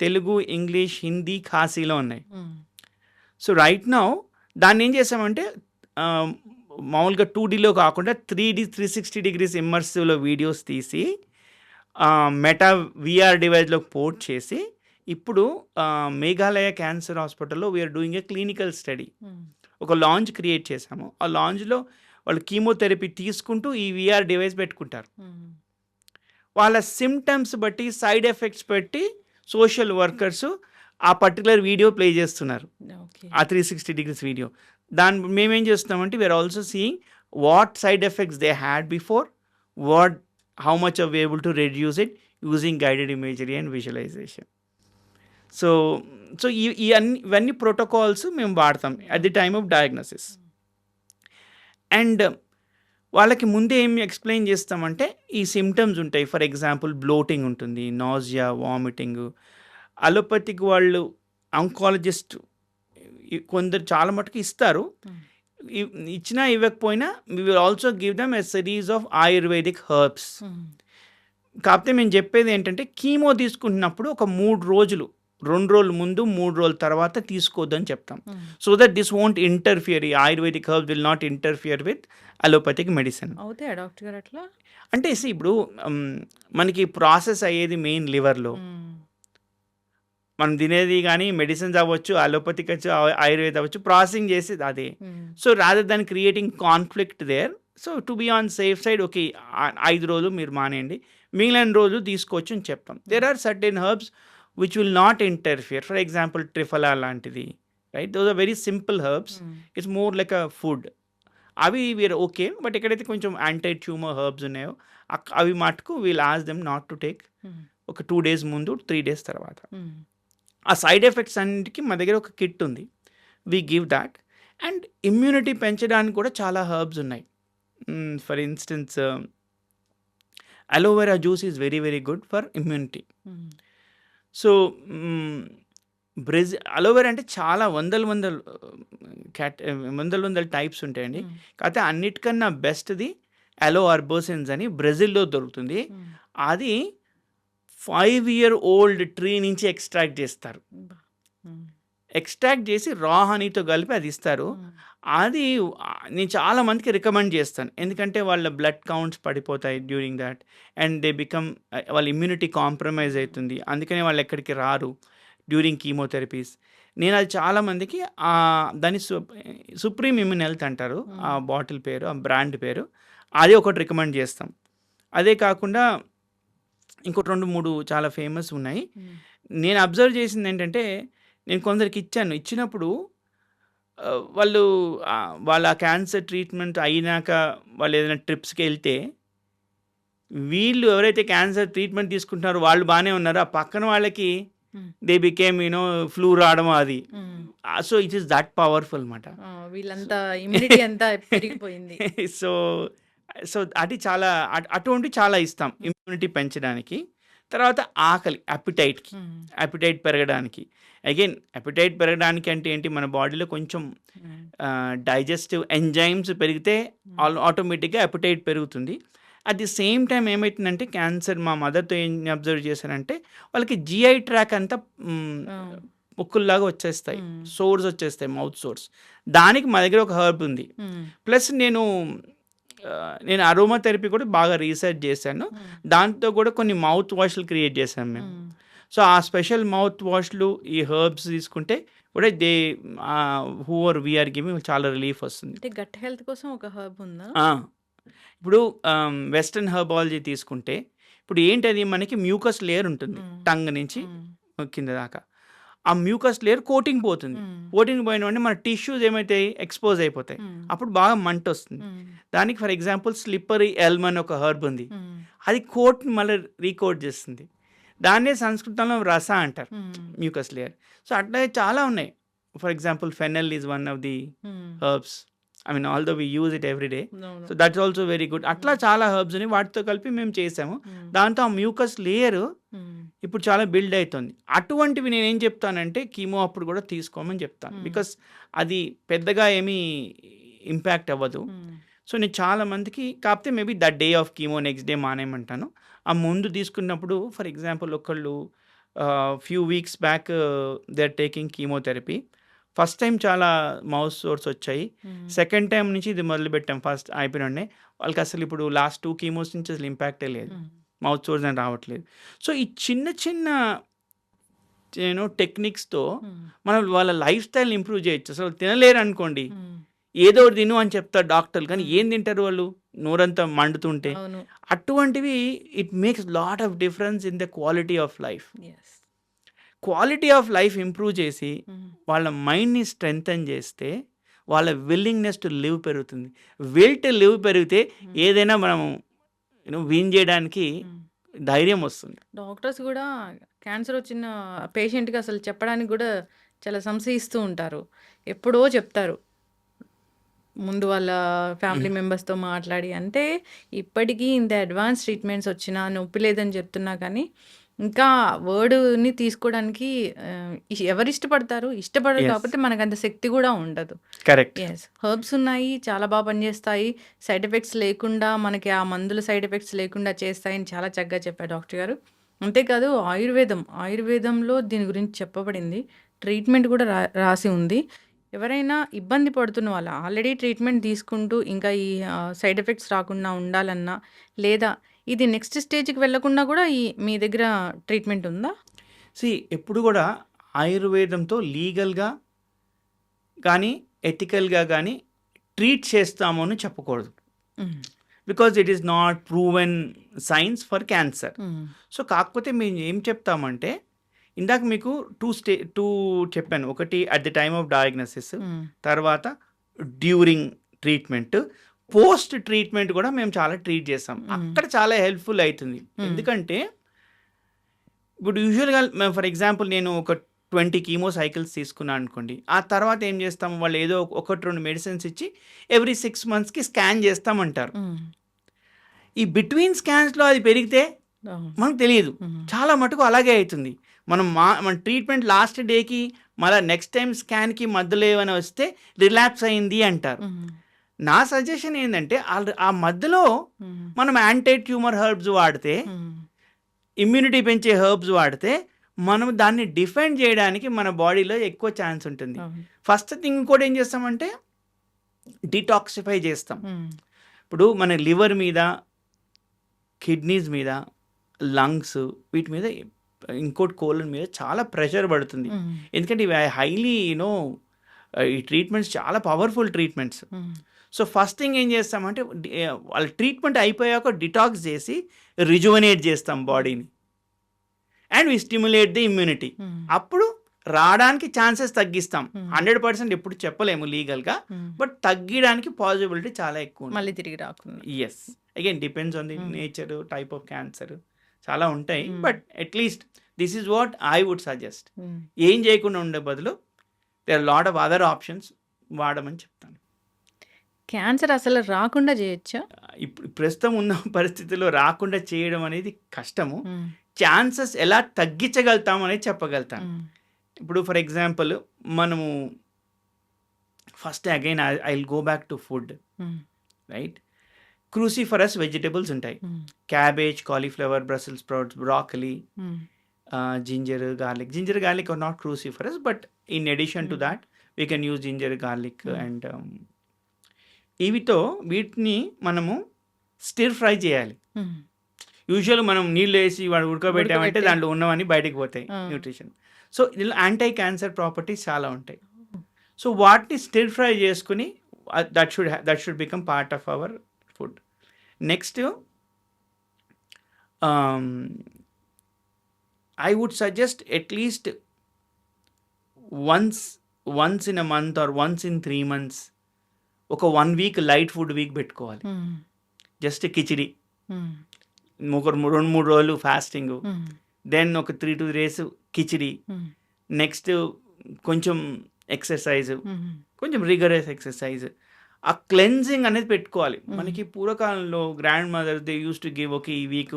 తెలుగు, ఇంగ్లీష్, హిందీ, ఖాసీలో ఉన్నాయి. సో రైట్ నౌ దాన్ని ఏం చేసామంటే మామూలుగా 2Dలో కాకుండా 3D 360 degrees ఇమ్మర్సివ్లో వీడియోస్ తీసి మెటా VR డివైస్లోకి పోర్ట్ చేసి ఇప్పుడు మేఘాలయ క్యాన్సర్ హాస్పిటల్లో we are doing a clinical study. ఒక లాంచ్ క్రియేట్ చేశాము. ఆ లాంచ్లో వాళ్ళు కీమోథెరపీ తీసుకుంటూ ఈ VR డివైస్ పెట్టుకుంటారు. వాళ్ళ సిమ్టమ్స్ బట్టి, సైడ్ ఎఫెక్ట్స్ బట్టి సోషల్ వర్కర్స్ ఆ పర్టికులర్ వీడియో ప్లే చేస్తున్నారు, ఆ 360 degrees వీడియో. మేమేం చేస్తున్నామంటే we are also seeing what side effects they had before, how much are able to reduce it using guided imagery and visualisation. సో ఇవన్నీ protocols మేము వాడతాం at the time of diagnosis. And వాళ్ళకి ముందే ఏం ఎక్స్ప్లెయిన్ చేస్తామంటే ఈ సిమ్టమ్స్ ఉంటాయి. ఫర్ ఎగ్జాంపుల్ బ్లోటింగ్ ఉంటుంది, నాజియా, వామిటింగ్. అలోపతిక్ వాళ్ళు ఆంకాలజిస్ట్ కొందరు చాలా మటుకు ఇస్తారు, ఇచ్చినా ఇవ్వకపోయినా we will also give them a series of Ayurvedic herbs. కాకపోతే మేము చెప్పేది ఏంటంటే కీమో తీసుకుంటున్నప్పుడు ఒక 2 రోజులు ముందు 3 రోజుల తర్వాత తీసుకోవద్దని చెప్తాం. So that this won't interfere, ఈ Ayurvedic herbs will not interfere with allopathic medicine. అవుతాయా డాక్టర్ గారు అట్లా? అంటే ఇప్పుడు మనకి ప్రాసెస్ అయ్యేది మెయిన్ లివర్లో. మనం తినేది కానీ మెడిసిన్స్ అవ్వచ్చు, అలోపతిక్ అవ్వచ్చు, ఆయుర్వేద అవ్వచ్చు, ప్రాసెసింగ్ చేసేది అదే. So rather than creating conflict there, so to be on safe side, okay 5 రోజులు మీరు మానేయండి, మిగిలిన రోజులు తీసుకోవచ్చు అని చెప్తాం. There are certain herbs which will not interfere. For example, triphala లాంటిది, right? Those are very simple herbs. It's more like a food. అవి వీఆర్ ఓకే. బట్ ఎక్కడైతే కొంచెం యాంటీ ట్యూమర్ హర్బ్స్ ఉన్నాయో అవి మటుకు wheel ask them not to take ఒక 2 days ముందు, 3 days తర్వాత. ఆ సైడ్ ఎఫెక్ట్స్ అన్నిటికీ మా దగ్గర ఒక కిట్ ఉంది, we give that. And immunity పెంచడానికి కూడా చాలా హర్బ్స్ ఉన్నాయి. For instance aloe vera juice is very very good for immunity. So aloe vera అంటే చాలా వందల టైప్స్ ఉంటాయండి. కాకపోతే అన్నిటికన్నా బెస్ట్ది అలో అర్బోసిన్స్ అని బ్రెజిల్లో దొరుకుతుంది. అది 5-year-old ట్రీ నుంచి ఎక్స్ట్రాక్ట్ చేస్తారు. ఎక్స్ట్రాక్ట్ చేసి రా హనీతో కలిపి అది ఇస్తారు. అది నేను చాలా మందికి రికమెండ్ చేస్తాను, ఎందుకంటే వాళ్ళ బ్లడ్ కౌంట్స్ పడిపోతాయి during that, and they become, వాళ్ళ ఇమ్యూనిటీ కాంప్రమైజ్ అవుతుంది. అందుకనే వాళ్ళు ఎక్కడికి రారు డ్యూరింగ్ కీమోథెరపీస్. నేను అది చాలామందికి దాన్ని సుప్రీం ఇమ్యూన్ హెల్త్ అంటారు, ఆ బాటిల్ పేరు, ఆ బ్రాండ్ పేరు, అది ఒకటి రికమెండ్ చేస్తాం. అదే కాకుండా ఇంకో 2-3 చాలా ఫేమస్ ఉన్నాయి. నేను అబ్జర్వ్ చేసింది ఏంటంటే, నేను కొందరికి ఇచ్చినప్పుడు వాళ్ళు వాళ్ళ క్యాన్సర్ ట్రీట్మెంట్ అయినాక వాళ్ళు ఏదైనా ట్రిప్స్కి వెళ్తే, వీళ్ళు ఎవరైతే క్యాన్సర్ ట్రీట్మెంట్ తీసుకుంటున్నారో వాళ్ళు బాగానే ఉన్నారు, ఆ పక్కన వాళ్ళకి దే బికేమ్ ఫ్లూ రావడం అది. So it is that powerful అన్నమాట. వీళ్ళంతా ఇమ్యూనిటీ అంతా పెరిగిపోయింది. సో అది చాలా అటువంటి చాలా ఇస్తాం ఇమ్యూనిటీ పెంచడానికి. తర్వాత ఆకలి, అపిటైట్ పెరగడానికి. అగైన్ అపిటైట్ పెరగడానికి అంటే ఏంటి, మన బాడీలో కొంచెం డైజెస్టివ్ ఎంజైమ్స్ పెరిగితే ఆటోమేటిక్గా అపిటైట్ పెరుగుతుంది. అట్ ది సేమ్ టైం ఏమవుతుందంటే, క్యాన్సర్ మా మదర్తో ఏం అబ్జర్వ్ చేశారంటే, వాళ్ళకి జిఐ ట్రాక్ అంతా ముక్కుల్లాగా వచ్చేస్తాయి, సోర్స్ వచ్చేస్తాయి, మౌత్ సోర్స్. దానికి మా దగ్గర ఒక హర్బ్ ఉంది. ప్లస్ నేను అరోమా థెరపీ కూడా బాగా రీసెర్చ్ చేశాను. దాంతో కూడా కొన్ని మౌత్ వాష్లు క్రియేట్ చేశాను మేము. సో ఆ స్పెషల్ మౌత్ వాష్లు, ఈ హర్బ్స్ తీసుకుంటే కూడా వీఆర్ గివింగ్ చాలా రిలీఫ్ వస్తుంది. అంటే గట్ హెల్త్ కోసం ఒక హర్బ్ ఉందా? ఇప్పుడు వెస్ట్రన్ హెర్బాలజీ తీసుకుంటే, ఇప్పుడు ఏంటది మనకి మ్యూకస్ లేయర్ ఉంటుంది టంగ్ నుంచి కింద దాకా. ఆ మ్యూకస్ లేయర్ కోటింగ్ పోతుంది. కోటింగ్ పోయిన వెంటనే మన టిష్యూస్ ఏమైతాయి ఎక్స్పోజ్ అయిపోతాయి. అప్పుడు బాగా మంట వస్తుంది. దానికి ఫర్ ఎగ్జాంపుల్ స్లిప్పరీ ఎల్మ్ అని ఒక హర్బ్ ఉంది. అది కోట్ని మళ్ళీ రీకోట్ చేస్తుంది. దాన్నే సంస్కృతంలో రస అంటారు, మ్యూకస్ లేయర్. సో అట్లా చాలా ఉన్నాయి. For example fennel is one of the herbs. I mean although we use it every day. So that's also very good. అట్లా చాలా హర్బ్స్ ఉన్నాయి, వాటితో కలిపి మేము చేసాము. దాంతో ఆ మ్యూకస్ లేయర్ ఇప్పుడు చాలా బిల్డ్ అవుతుంది. అటువంటివి నేను ఏం చెప్తానంటే కీమో అప్పుడు కూడా తీసుకోమని చెప్తాను. బికాస్ అది పెద్దగా ఏమీ ఇంపాక్ట్ అవ్వదు. సో నేను చాలా మందికి కాకపోతే maybe that day of chemo next day మానేయమంటాను. ఆ ముందు తీసుకున్నప్పుడు ఫర్ ఎగ్జాంపుల్ ఒకళ్ళు few weeks back they are taking chemotherapy. First time చాలా మౌత్ సోర్స్ వచ్చాయి. సెకండ్ టైం నుంచి ఇది మొదలు పెట్టాం. ఫస్ట్ అయిపోయినండే వాళ్ళకి అసలు ఇప్పుడు లాస్ట్ 2 కీమోస్ నుంచి అసలు ఇంపాక్టే లేదు, మౌత్ సోర్స్ అని రావట్లేదు. సో ఈ చిన్న చిన్న టెక్నిక్స్తో మనం వాళ్ళ లైఫ్ స్టైల్ని ఇంప్రూవ్ చేయొచ్చు. అసలు తినలేరు అనుకోండి, ఏదో ఒకటి తిను అని చెప్తారు డాక్టర్లు, కానీ ఏం తింటారు వాళ్ళు నోరంతా మండుతుంటే. అటువంటివి it makes lot of difference in the quality of life. Quality of life improve చేసి వాళ్ళ మైండ్ని స్ట్రెంగ్తన్ చేస్తే వాళ్ళ విల్లింగ్నెస్ టు లివ్ పెరుగుతుంది. విల్ టు లివ్ పెరిగితే ఏదైనా మనం విన్ చేయడానికి ధైర్యం వస్తుంది. డాక్టర్స్ కూడా క్యాన్సర్ వచ్చిన పేషెంట్కి అసలు చెప్పడానికి కూడా చాలా సంశయిస్తూ ఉంటారు. ఎప్పుడో చెప్తారు ముందు వాళ్ళ ఫ్యామిలీ మెంబర్స్తో మాట్లాడి. అంటే ఇప్పటికీ ఇంత అడ్వాన్స్ ట్రీట్మెంట్స్ వచ్చినా నొప్పి లేదని చెప్తున్నా కానీ ఇంకా వర్డ్ని తీసుకోవడానికి ఎవరు ఇష్టపడతారు? ఇష్టపడరు. కాకపోతే మనకు అంత శక్తి కూడా ఉండదు. కరెక్ట్. ఎస్, హర్బ్స్ ఉన్నాయి, చాలా బాగా పనిచేస్తాయి, సైడ్ ఎఫెక్ట్స్ లేకుండా, మనకి ఆ మందుల సైడ్ ఎఫెక్ట్స్ లేకుండా చేస్తాయని చాలా చక్కగా చెప్పారు డాక్టర్ గారు. అంతేకాదు ఆయుర్వేదంలో దీని గురించి చెప్పబడింది, ట్రీట్మెంట్ కూడా రాసి ఉంది. ఎవరైనా ఇబ్బంది పడుతున్న వాళ్ళు ఆల్రెడీ ట్రీట్మెంట్ తీసుకుంటూ ఇంకా ఈ సైడ్ ఎఫెక్ట్స్ రాకుండా ఉండాలన్నా, లేదా ఇది నెక్స్ట్ స్టేజ్కి వెళ్ళకుండా కూడా మీ దగ్గర ట్రీట్మెంట్ ఉందా? ఎప్పుడు కూడా ఆయుర్వేదంతో లీగల్గా కానీ ఎథికల్గా కానీ ట్రీట్ చేస్తాము అని చెప్పకూడదు. Because it is not proven science for cancer. So కాకపోతే మేము ఏం చెప్తామంటే, ఇందాక మీకు టూ చెప్పాను. ఒకటి at the time of diagnosis, తర్వాత డ్యూరింగ్ ట్రీట్మెంట్, పోస్ట్ ట్రీట్మెంట్ కూడా మేము చాలా ట్రీట్ చేస్తాం. అక్కడ చాలా హెల్ప్ఫుల్ అవుతుంది. ఎందుకంటే ఇప్పుడు యూజువల్గా ఫర్ ఎగ్జాంపుల్ నేను ఒక 20 కీమో సైకిల్స్ తీసుకున్నాను అనుకోండి. ఆ తర్వాత ఏం చేస్తాము, వాళ్ళు ఏదో 1-2 మెడిసిన్స్ ఇచ్చి ఎవ్రీ 6 monthsకి స్కాన్ చేస్తామంటారు. ఈ బిట్వీన్ స్కాన్స్లో అది పెరిగితే మనకు తెలియదు. చాలా మటుకు అలాగే అవుతుంది. మన ట్రీట్మెంట్ లాస్ట్ డేకి మళ్ళీ నెక్స్ట్ టైం స్కాన్కి మధ్యలో ఏమైనా వస్తే రిలాప్స్ అయింది అంటారు. నా సజెషన్ ఏంటంటే ఆ మధ్యలో మనం యాంటీ ట్యూమర్ హర్బ్స్ వాడితే, ఇమ్యూనిటీ పెంచే హర్బ్స్ వాడితే మనం దాన్ని డిఫెండ్ చేయడానికి మన బాడీలో ఎక్కువ ఛాన్స్ ఉంటుంది. ఫస్ట్ థింగ్ ఇంకోటి ఏం చేస్తామంటే డిటాక్సిఫై చేస్తాం. ఇప్పుడు మన లివర్ మీద, కిడ్నీస్ మీద, లంగ్స్, వీటి మీద, ఇంకోటి కోలన్ మీద చాలా ప్రెషర్ పడుతుంది. ఎందుకంటే ఇవి హైలీ ఈ ట్రీట్మెంట్స్ చాలా powerful treatments. So first thing ఏం చేస్తామంటే వాళ్ళ ట్రీట్మెంట్ అయిపోయాక డిటాక్స్ చేసి రిజువనేట్ చేస్తాం బాడీని, and we stimulate the immunity. అప్పుడు రావడానికి ఛాన్సెస్ తగ్గిస్తాం. 100% ఎప్పుడు చెప్పలేము లీగల్గా, బట్ తగ్గడానికి పాసిబిలిటీ చాలా ఎక్కువ, మళ్ళీ తిరిగి రాకుండా. Yes, again depends on the nature, type of cancer, చాలా ఉంటాయి. But at least this is what I would suggest. ఏం చేయకుండా ఉండే బదులు there are lot of other options వాడమని చెప్తాను. క్యాన్సర్ అసలు రాకుండా చేయొచ్చా? ఇప్పుడు ప్రస్తుతం ఉన్న పరిస్థితుల్లో రాకుండా చేయడం అనేది కష్టము. ఛాన్సెస్ ఎలా తగ్గించగలుగుతాం అనేది చెప్పగలుగుతాం. ఇప్పుడు ఫర్ ఎగ్జాంపుల్ మనము first again I will go back to food, right? Cruciferous vegetables ఉంటాయి. Cabbage, cauliflower, Brussels sprouts, broccoli, ginger garlic are not cruciferous, but in addition to that we can use ginger garlic. And వీటిని మనము stir fry చేయాలి. Usual మనం నీళ్ళు వేసి వాడు ఉడకబెట్టామంటే దాంట్లో ఉన్నవన్నీ బయటకు పోతాయి న్యూట్రిషన్. సో ఇలా యాంటీ క్యాన్సర్ ప్రాపర్టీస్ చాలా ఉంటాయి. సో వాటిని స్టిర్ ఫ్రై చేసుకుని that should become part of our food. Next I would suggest at least once in a month or once in 3 months ఒక 1 వీక్ లైట్ ఫుడ్ వీక్ పెట్టుకోవాలి. Just khichdi, ఒక 2-3 రోజులు fasting, then ఒక 3-2 days khichdi, next కొంచెం exercise, కొంచెం rigorous exercise. ఆ cleansing అనేది పెట్టుకోవాలి. మనకి పూర్వకాలంలో grand mother they use to give ఈ వీక్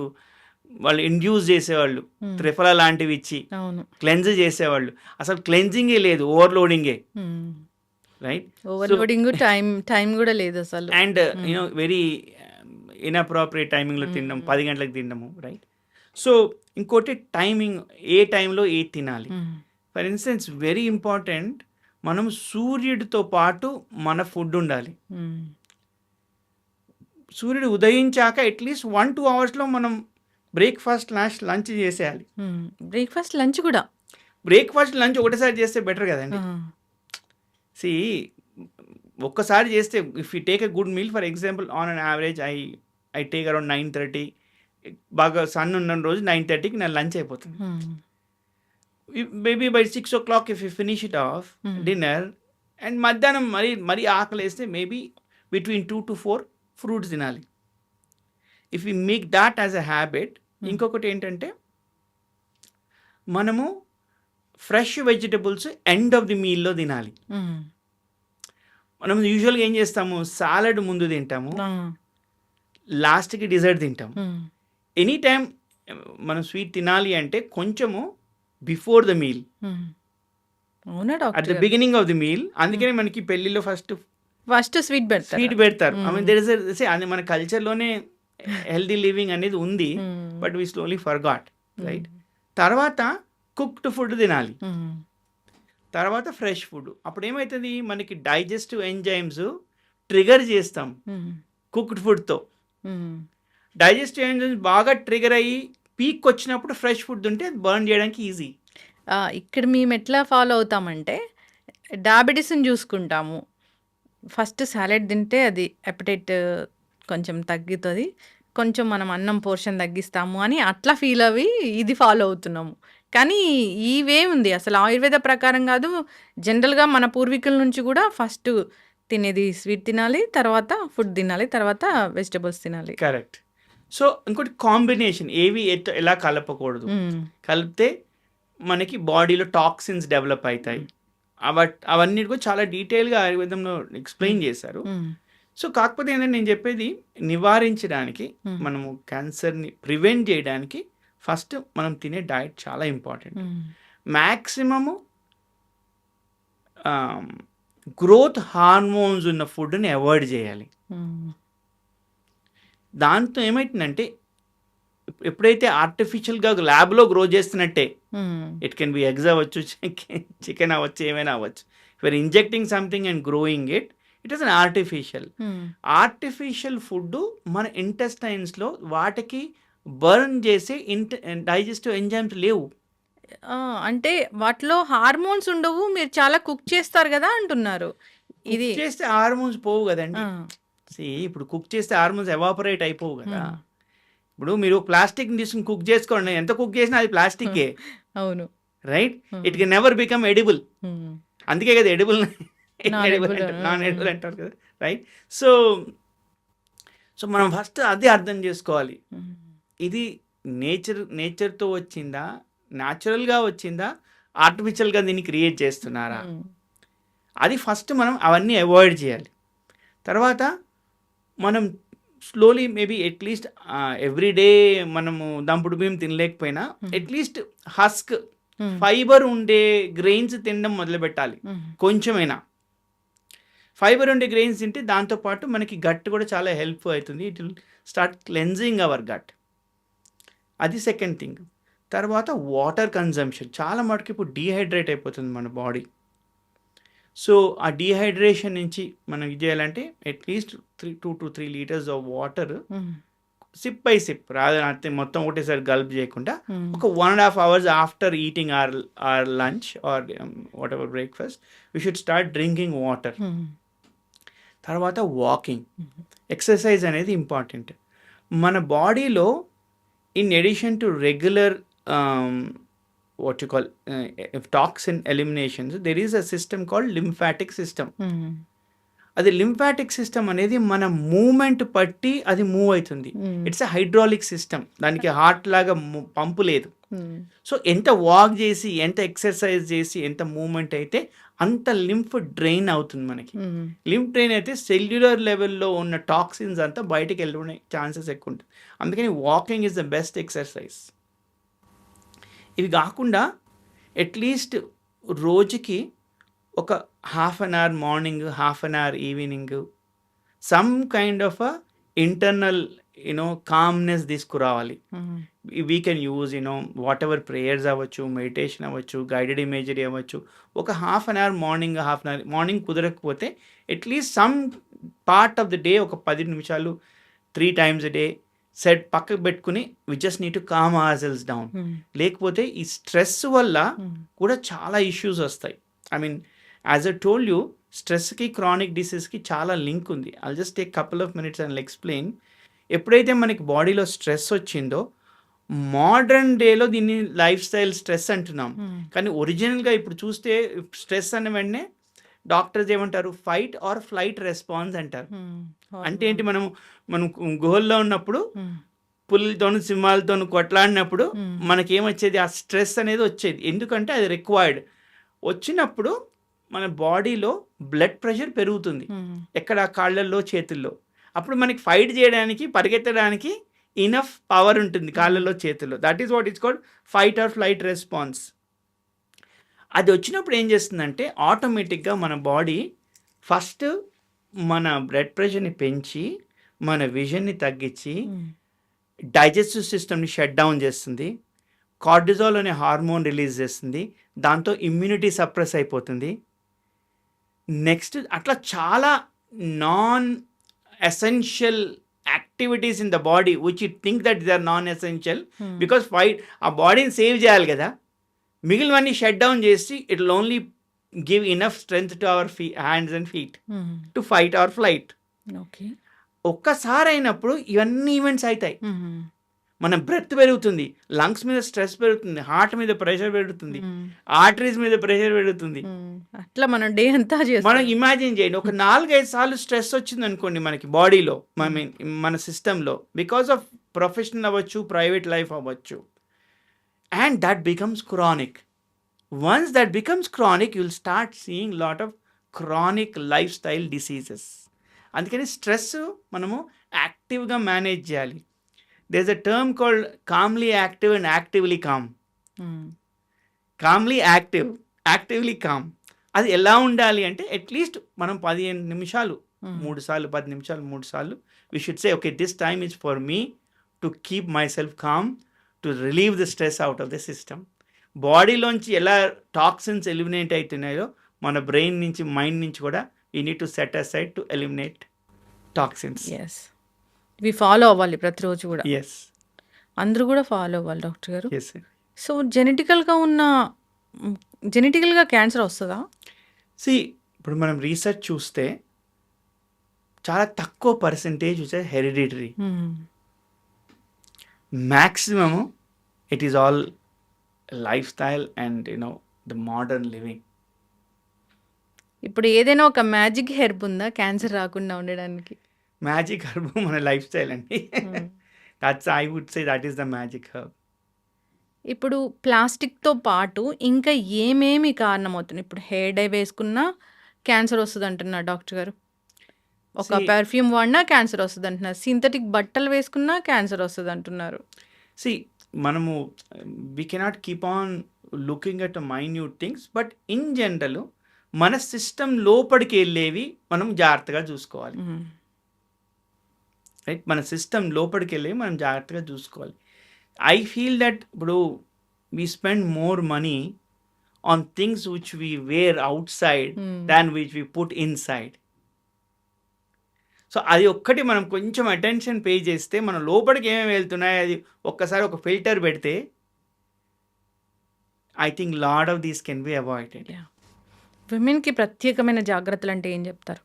వాళ్ళు ఇండ్యూస్ చేసేవాళ్ళు, త్రిఫలా లాంటివి ఇచ్చి క్లెన్స్ చేసేవాళ్ళు. అసలు క్లెన్జింగే లేదు, ఓవర్లోడింగే, రైట్? ఓవర్లోడింగ్, టైం కూడా లేదు అసలు. అండ్ యూనో వెరీ ఇన్అప్రోప్రియేట్ టైమింగ్లో తినడం, 10 గంటలకు తినడము, రైట్? సో ఇంకోటి టైమింగ్, ఏ టైంలో ఏ తినాలి. ఫర్ ఇన్స్టెన్స్ వెరీ ఇంపార్టెంట్, మనం సూర్యుడితో పాటు మన ఫుడ్ ఉండాలి. సూర్యుడు ఉదయించాక అట్లీస్ట్ 1-2 అవర్స్లో మనం బ్రేక్ఫాస్ట్, లంచ్ చేసేయాలి. బ్రేక్ఫాస్ట్, లంచ్ కూడా. బ్రేక్ఫాస్ట్, లంచ్ ఒకటేసారి చేస్తే బెటర్ కదండి. సి ఒక్కసారి చేస్తే, if you take a good meal, for example on an average I take around 9:30, బాగా సన్ ఉన్న రోజు 9:30కి నా లంచ్ అయిపోతుంది. Maybe by 6 o'clock if you finish it of dinner, and మధ్యాహ్నం మరీ ఆకలి వేస్తే మేబీ బిట్వీన్ 2 to 4 ఫ్రూట్స్ తినాలి. If you make that as a habit. ఇంకొకటి ఏంటంటే, మనము fresh vegetables end of the మీల్లో తినాలి. మనం యూజువల్గా ఏం చేస్తాము, సాలడ్ ముందు తింటాము, లాస్ట్కి డిజర్ట్ తింటాము. ఎనీ టైం మనం స్వీట్ తినాలి అంటే కొంచెము before the meal, at the beginning of the meal. అందుకనే మనకి పెళ్లిలో ఫస్ట్ స్వీట్ పెడతారు. ఐ మీన్ దేర్ ఇస్ అది మన కల్చర్లోనే హెల్దీ లివింగ్ అనేది ఉంది, but we slowly forgot, right? తర్వాత కుక్డ్ ఫుడ్ తినాలి, తర్వాత ఫ్రెష్ ఫుడ్. అప్పుడు ఏమవుతుంది, మనకి డైజెస్టివ్ ఎంజైమ్స్ ట్రిగర్ చేస్తాం కుక్డ్ ఫుడ్తో. డైజెస్టివ్ ఎంజైమ్స్ బాగా ట్రిగర్ అయ్యి పీక్ వచ్చినప్పుడు ఫ్రెష్ ఫుడ్ ఉంటే అది బర్న్ చేయడానికి ఈజీ. ఇక్కడ మేము ఎట్లా ఫాలో అవుతామంటే, డయాబెటీస్ని చూసుకుంటాము. ఫస్ట్ సాలెడ్ తింటే అది అపెటైట్ కొంచెం తగ్గుతుంది, కొంచెం మనం అన్నం పోర్షన్ తగ్గిస్తాము అని అట్లా ఫీల్ అవి ఇది ఫాలో అవుతున్నాము. కానీ ఇవేముంది అసలు ఆయుర్వేద ప్రకారం కాదు. జనరల్గా మన పూర్వీకుల నుంచి కూడా ఫస్ట్ తినేది స్వీట్ తినాలి, తర్వాత ఫుడ్ తినాలి, తర్వాత వెజిటబుల్స్ తినాలి. కరెక్ట్. సో ఇంకోటి కాంబినేషన్, ఏవి ఎలా కలపకూడదు. కలిపితే మనకి బాడీలో టాక్సిన్స్ డెవలప్ అవుతాయి. అవన్నీ కూడా చాలా డీటెయిల్గా ఆయుర్వేదంలో ఎక్స్ప్లెయిన్ చేశారు. సో కాకపోతే ఏంటంటే, నేను చెప్పేది నివారించడానికి, మనము క్యాన్సర్ని ప్రివెంట్ చేయడానికి ఫస్ట్ మనం తినే డైట్ చాలా ఇంపార్టెంట్. మ్యాక్సిమము గ్రోత్ హార్మోన్స్ ఉన్న ఫుడ్ని అవాయిడ్ చేయాలి. దాంతో ఏమైతుందంటే, ఎప్పుడైతే ఆర్టిఫిషియల్గా ల్యాబ్లో గ్రో చేస్తున్నట్టే, ఇట్ కెన్ బి ఎగ్స్ అవ్వచ్చు, చికెన్ అవ్వచ్చు, ఏమైనా అవ్వచ్చు. You're injecting something and growing it is an artificial food మన ఇంటెస్టైన్స్లో వాటికి బర్న్ చేసే డైజెస్టివ్ ఎంజైమ్స్ లేవు. అంటే వాటిలో హార్మోన్స్ ఉండవు, మీరు చాలా కుక్ చేస్తారు కదా అంటున్నారు. ఇది చేస్తే హార్మోన్స్ పోవు కదండి. ఇప్పుడు కుక్ చేస్తే హార్మోన్స్ ఎవాపరేట్ అయిపోవు కదా. ఇప్పుడు మీరు ప్లాస్టిక్ని తీసుకుని కుక్ చేసుకోండి, ఎంత కుక్ చేసినా అది ప్లాస్టికే. అవును, right? It can never become edible. అందుకే కదా ఎడిబుల్, నాన్ ఎడిబుల్ అంటారు కదా, రైట్? సో మనం ఫస్ట్ అది అర్థం చేసుకోవాలి. ఇది నేచర్తో వచ్చిందా, న్యాచురల్గా వచ్చిందా, ఆర్టిఫిషియల్గా దీన్ని క్రియేట్ చేస్తున్నారా, అది ఫస్ట్ మనం అవన్నీ అవాయిడ్ చేయాలి. తర్వాత మనం స్లోలీ మేబీ అట్లీస్ట్ ఎవ్రీడే మనము దంపుడు బియ్యం తినలేకపోయినా అట్లీస్ట్ హస్క్, ఫైబర్ ఉండే గ్రెయిన్స్ తినడం మొదలు పెట్టాలి. కొంచెమైనా ఫైబర్ ఉండే గ్రెయిన్స్ తింటే దాంతోపాటు మనకి గట్ కూడా చాలా హెల్ప్ అవుతుంది. It will start cleansing our gut. అది సెకండ్ థింగ్. తర్వాత వాటర్ కన్జంప్షన్ చాలా మటుకు ఇప్పుడు డీహైడ్రేట్ అయిపోతుంది మన బాడీ. సో ఆ డీహైడ్రేషన్ నుంచి మనం ఇది చేయాలంటే at least 2 to 3 liters of water sip by sip, రాదంటే మొత్తం ఒకటేసారి గల్ప్ చేయకుండా ఒక 1.5 hours after eating or lunch or whatever breakfast we should start drinking water. తర్వాత వాకింగ్, ఎక్సర్సైజ్ అనేది ఇంపార్టెంట్. మన బాడీలో in addition to regular what you call toxin eliminations, there is a system called lymphatic system. అది lymphatic system అనేది మన moment పట్టి అది move అవుతుంది. It's a hydraulic system. దానికి హార్ట్ లాగా పంపు లేదు. సో ఎంత వాక్ చేసి, ఎంత ఎక్సర్సైజ్ చేసి, ఎంత మూమెంట్ అయితే అంత లింఫ్ డ్రైన్ అవుతుంది మనకి. లింఫ్ డ్రైన్ అయితే సెల్యులర్ లెవెల్లో ఉన్న టాక్సిన్స్ అంతా బయటికి వెళ్ళే ఛాన్సెస్ ఎక్కువ ఉంటుంది. అందుకని walking is the best exercise. ఇవి కాకుండా అట్లీస్ట్ రోజుకి ఒక half an hour morning, half an hour evening some kind of a internal calmness తీసుకురావాలి. We can use whatever prayers అవ్వచ్చు, మెడిటేషన్ అవ్వచ్చు, గైడెడ్ ఇమేజరీ అవ్వచ్చు. ఒక half an hour morning, half an hour morning కుదరకపోతే at least some part of the day ఒక 10 నిమిషాలు 3 times a day set పక్కకు పెట్టుకుని we just need to calm our cells down. లేకపోతే ఈ స్ట్రెస్ వల్ల కూడా చాలా ఇష్యూస్ వస్తాయి. I mean as I told you, స్ట్రెస్కి క్రానిక్ డిసీజ్కి చాలా లింక్ ఉంది. I'll just take couple of minutes and explain. ఎప్పుడైతే మనకి బాడీలో స్ట్రెస్ వచ్చిందో, మోడర్న్ డేలో దీన్ని లైఫ్ స్టైల్ స్ట్రెస్ అంటున్నాం. కానీ ఒరిజినల్గా ఇప్పుడు చూస్తే స్ట్రెస్ అనే వెంటనే డాక్టర్స్ ఏమంటారు, ఫైట్ ఆర్ ఫ్లైట్ రెస్పాన్స్ అంటారు. అంటే ఏంటి, మనం గుహల్లో ఉన్నప్పుడు పులులతోను సింహాలతోను కొట్లాడినప్పుడు మనకేమొచ్చేది, ఆ స్ట్రెస్ అనేది వచ్చేది. ఎందుకంటే అది రిక్వైర్డ్. వచ్చినప్పుడు మన బాడీలో బ్లడ్ ప్రెషర్ పెరుగుతుంది, ఎక్కడ కాళ్ళల్లో చేతుల్లో. అప్పుడు మనకి ఫైట్ చేయడానికి, పరిగెత్తడానికి ఇనఫ్ పవర్ ఉంటుంది కాళ్ళల్లో చేతుల్లో. That is what is called fight or flight response. అది వచ్చినప్పుడు ఏం చేస్తుందంటే ఆటోమేటిక్గా మన బాడీ ఫస్ట్ మన బ్లడ్ ప్రెషర్ని పెంచి, మన విజన్ని తగ్గించి, డైజెస్టివ్ సిస్టమ్ని షట్ డౌన్ చేస్తుంది, కార్టిజాల్ అనే హార్మోన్ రిలీజ్ చేస్తుంది, దాంతో ఇమ్యూనిటీ సప్రెస్ అయిపోతుంది. నెక్స్ట్ అట్లా చాలా non essential activities in the body which you think that they are non essential, because fight ఆ బాడీని సేవ్ చేయాలి కదా, మిగిలినవన్నీ షట్ డౌన్ చేసి it will only give enough strength to our hands and feet to fight our flight. ఒక్కసారి అయినప్పుడు ఇవన్నీ events అవుతాయి. మన బ్రెత్ పెరుగుతుంది, లంగ్స్ మీద స్ట్రెస్ పెరుగుతుంది, హార్ట్ మీద ప్రెషర్ పెరుగుతుంది, ఆర్టరీస్ మీద ప్రెషర్ పెరుగుతుంది. అట్లా మనం డే అంతా మనం ఇమాజిన్ చేయండి, ఒక 4-5 సార్లు స్ట్రెస్ వచ్చింది అనుకోండి మనకి బాడీలో, మన సిస్టంలో, బికాస్ ఆఫ్ ప్రొఫెషనల్ అవ్వచ్చు, ప్రైవేట్ లైఫ్ అవ్వచ్చు, and that becomes chronic. Once that becomes chronic, you will start seeing lot of chronic life style diseases. అందుకని స్ట్రెస్ మనము యాక్టివ్గా మేనేజ్ చేయాలి. There's a term called calmly active and actively calm. Calmly active, actively calm. అది ఎలా ఉండాలి అంటే at least మనం 15 నిమిషాలు 3 సార్లు, 10 నిమిషాలు 3 సార్లు we should say, okay, this time is for me to keep myself calm, to relieve the stress out of the system. బాడీలోంచి ఎలా టాక్సిన్స్ ఎలిమినేట్ అవుతున్నాయో మన బ్రెయిన్ నుంచి, మైండ్ నుంచి కూడా we need to set aside to eliminate toxins. Yes, ఇవి follow అవ్వాలి ప్రతిరోజు కూడా. Yes. అందరూ కూడా ఫాలో అవ్వాలి డాక్టర్ గారు. Yes, sir. సో జెనెటికల్గా క్యాన్సర్ వస్తుందా? ఇప్పుడు మనం రీసెర్చ్ చూస్తే చాలా తక్కువ పర్సెంటేజ్ వచ్చేది hereditary. Maximum it is all life style and the modern living. ఇప్పుడు ఏదైనా ఒక మ్యాజిక్ హెర్బ్ ఉందా క్యాన్సర్ రాకుండా ఉండడానికి? మ్యాజిక్ హర్బ్ మన లైఫ్ స్టైల్ అండి. That's I would say that is the magic herb. ఇప్పుడు ప్లాస్టిక్తో పాటు ఇంకా ఏమేమి కారణమవుతున్నాయి? ఇప్పుడు హెయిర్ డై వేసుకున్నా క్యాన్సర్ వస్తుంది అంటున్నారు డాక్టర్ గారు, ఒక పెర్ఫ్యూమ్ వాడినా క్యాన్సర్ వస్తుంది అంటున్నారు, సింథటిక్ బట్టలు వేసుకున్నా క్యాన్సర్ వస్తుంది అంటున్నారు. మనము we cannot keep on looking at minute things, but in general మన సిస్టమ్ లోపలికి వెళ్ళేవి మనం జాగ్రత్తగా చూసుకోవాలి. రైట్, మన సిస్టమ్ లోపలికి వెళ్ళేవి మనం జాగ్రత్తగా చూసుకోవాలి. ఐ ఫీల్ దట్ ఇప్పుడు we spend more money on things which we wear outside than which we put inside. So అది ఒక్కటి మనం కొంచెం అటెన్షన్ పే చేస్తే, మనం లోపలికి ఏమేమి వెళ్తున్నాయి అది ఒక్కసారి ఒక ఫిల్టర్ పెడితే, I think lot of these can be avoided. విమెన్కి ప్రత్యేకమైన జాగ్రత్తలు అంటే ఏం చెప్తారు?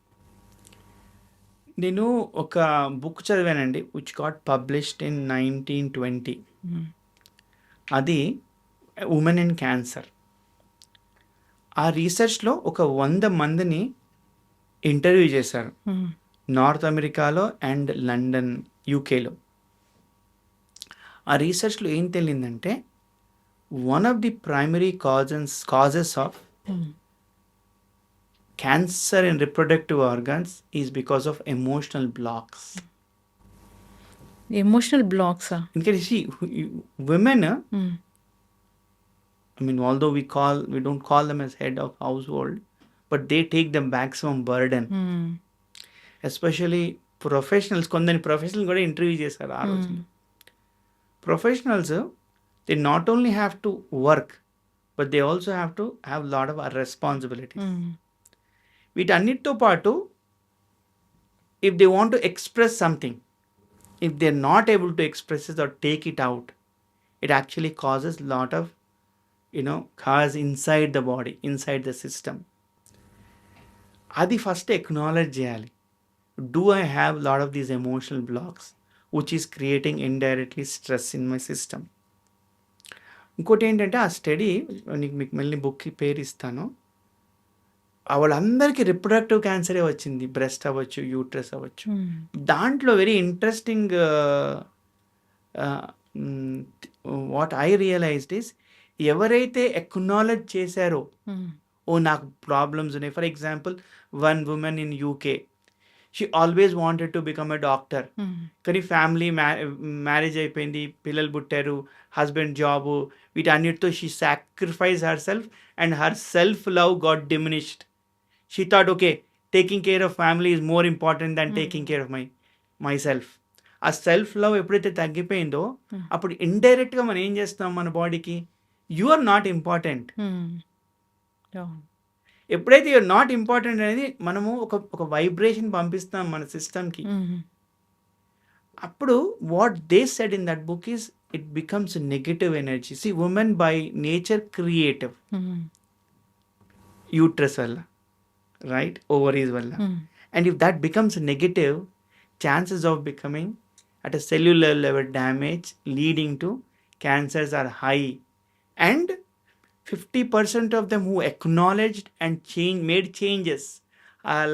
నేను ఒక బుక్ చదివానండి విచ్ గాట్ పబ్లిష్డ్ ఇన్ 1920. అది ఉమెన్ ఇన్ క్యాన్సర్. ఆ రీసెర్చ్లో ఒక 100 మందిని ఇంటర్వ్యూ చేశారు నార్త్ అమెరికాలో అండ్ లండన్ యూకేలో. ఆ రీసెర్చ్లో ఏం తెలియందంటే one of the primary causes of cancer in reproductive organs is because of emotional blocks. Emotional బ్లాక్సా? ఎందుకంటే women, I mean, although we don't call them as head of household, but they take the maximum burden. Especially professionals, కొందరి professional కూడా interview చేశారు ఆ రోజు. Professionals they not only have to work but they also have to have lot of responsibilities. వీటన్నిటితో పాటు if they want to express something, if they're not able to express it or take it out, it actually causes lot of cause inside the body, inside the system. Adi first acknowledge cheyali. Do I have lot of these emotional blocks which is creating indirectly stress in my system? ఇంకోటి ఏంటంటే ఆ study మీకు మళ్ళీ బుక్కి పేరు ఇస్తాను. వాళ్ళందరికీ reproductive క్యాన్సరే వచ్చింది, breast అవ్వచ్చు, యూట్రస్ అవ్వచ్చు. దాంట్లో very interesting what I realized is ఎవరైతే ఎక్నాలెడ్జ్ చేశారో ఓ నాకు ప్రాబ్లమ్స్ ఉన్నాయి. For example one woman in UK, she always wanted to become a doctor, కానీ ఫ్యామిలీ మ్యారేజ్ అయిపోయింది, పిల్లలు పుట్టారు, హస్బెండ్ జాబు, వీటన్నిటితో she sacrifice her self and her self love got diminished. She thought, okay, taking care of family is more important than taking care of myself. ఆ self love ఎప్పుడైతే తగ్గిపోయిందో అప్పుడు ఇండైరెక్ట్గా మనం ఏం చేస్తాం మన బాడీకి, యు ఆర్ నాట్ ఇంపార్టెంట్. ఎప్పుడైతే యూఆర్ నాట్ ఇంపార్టెంట్ అనేది మనము ఒక వైబ్రేషన్ పంపిస్తాం మన సిస్టమ్కి. అప్పుడు what they said in that book is it becomes negative energy. See women by nature creative, uterus వల్ల, right, ovaries valla, and if that becomes negative, chances of becoming at a cellular level damage leading to cancers are high. And 50% of them who acknowledged and made changes,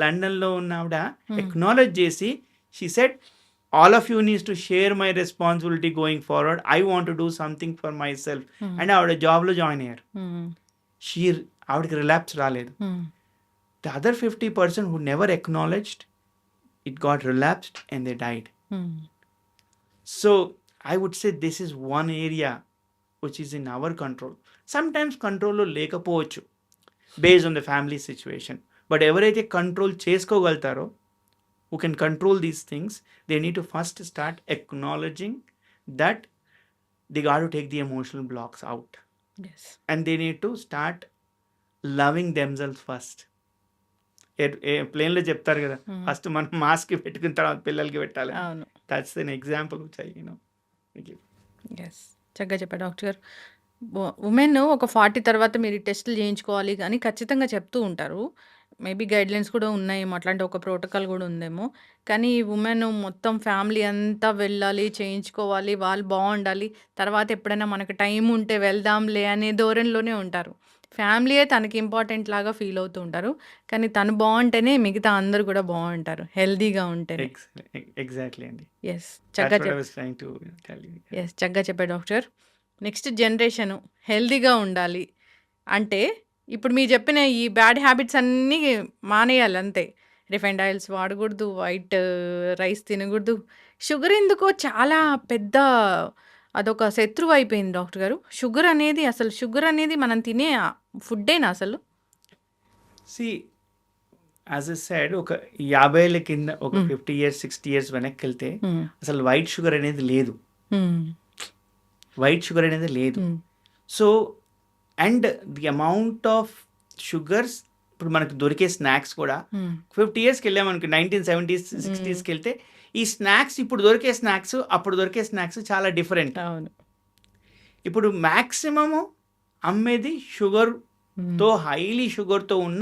London lo unnavada acknowledge chesi, she said all of you needs to share my responsibility going forward. I want to do something for myself. And avada job lo join ayyaru. avadiki relapse raaledu. The other 50% who never acknowledged, it got relapsed and they died. So I would say this is one area which is in our control. Sometimes control lo lekapochu based on the family situation. But ఎవరైతే control చేసుకోగలుగుతారో, who can control these things, they need to first start acknowledging that they got to take the emotional blocks out. Yes. And they need to start loving themselves first. ప్లేన్లో చెప్తారు కదా, first మనం mask పెట్టుకున్న తర్వాత పిల్లలకి పెట్టాలి. That's an example which I yes, చక్కగా చెప్పారు డాక్టర్. ఉమెన్ ఒక 40 తర్వాత మీరు టెస్టులు చేయించుకోవాలి అని ఖచ్చితంగా చెప్తూ ఉంటారు. మేబీ గైడ్లైన్స్ కూడా ఉన్నాయేమో, అట్లాంటి ఒక ప్రోటోకాల్ కూడా ఉందేమో. కానీ ఉమెన్ మొత్తం ఫ్యామిలీ అంతా వెళ్ళాలి, చేయించుకోవాలి, వాళ్ళు బాగుండాలి, తర్వాత ఎప్పుడైనా మనకు టైం ఉంటే వెళ్దాంలే అనే ధోరణిలోనే ఉంటారు. ఫ్యామిలీయే తనకి ఇంపార్టెంట్ లాగా ఫీల్ అవుతూ ఉంటారు. కానీ తను బాగుంటేనే మిగతా అందరూ కూడా బాగుంటారు, హెల్దీగా ఉంటేనే. ఎగ్జాక్ట్లీ అండి. ఎస్, చక్కగా చెప్పారు డాక్టర్. నెక్స్ట్ జనరేషను హెల్దీగా ఉండాలి అంటే ఇప్పుడు మీరు చెప్పిన ఈ బ్యాడ్ హ్యాబిట్స్ అన్నీ మానేయాలి అంతే. రిఫైండ్ ఆయిల్స్ వాడకూడదు, వైట్ రైస్ తినకూడదు. షుగర్ ఎందుకో చాలా పెద్ద అదొక శత్రువు అయిపోయింది డాక్టర్ గారు. షుగర్ అనేది మనం తినే ఫుడ్డేనా అసలు? సి యాజ్ ఎ సైడ్ ఒక 50 కింద ఒక 50 years 60 years వెనక్కి వెళ్తే అసలు వైట్ షుగర్ అనేది లేదు. So and the amount of sugars ఇప్పుడు మనకు దొరికే స్నాక్స్ కూడా 50 yearsకి వెళ్ళామనుకో, 1970s 60sకి వెళ్తే ఈ స్నాక్స్ ఇప్పుడు దొరికే స్నాక్స్ అప్పుడు దొరికే స్నాక్స్ చాలా డిఫరెంట్. అవును. ఇప్పుడు మ్యాక్సిమము అమ్మేది షుగర్తో హైలీ షుగర్తో ఉన్న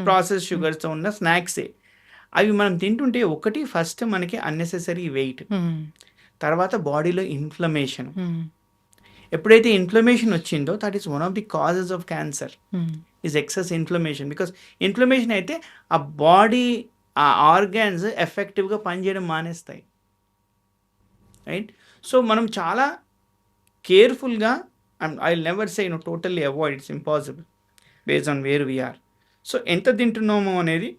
ప్రాసెస్ షుగర్తో ఉన్న స్నాక్సే. అవి మనం తింటుంటే ఒకటి ఫస్ట్ మనకి అన్నెసెసరీ వెయిట్, తర్వాత బాడీలో ఇన్ఫ్లమేషన్. ఎప్పుడైతే ఇన్ఫ్లమేషన్ వచ్చిందో that is one of the causes of cancer is excess inflammation. Because inflammation అయితే ఆ బాడీ ఆ ఆర్గాన్స్ ఎఫెక్టివ్గా పనిచేయడం మానేస్తాయి, రైట్? సో మనం చాలా కేర్ఫుల్గా, I never say totally avoid, it's impossible based on where we're. So ఎంత తింటున్నామో అనేది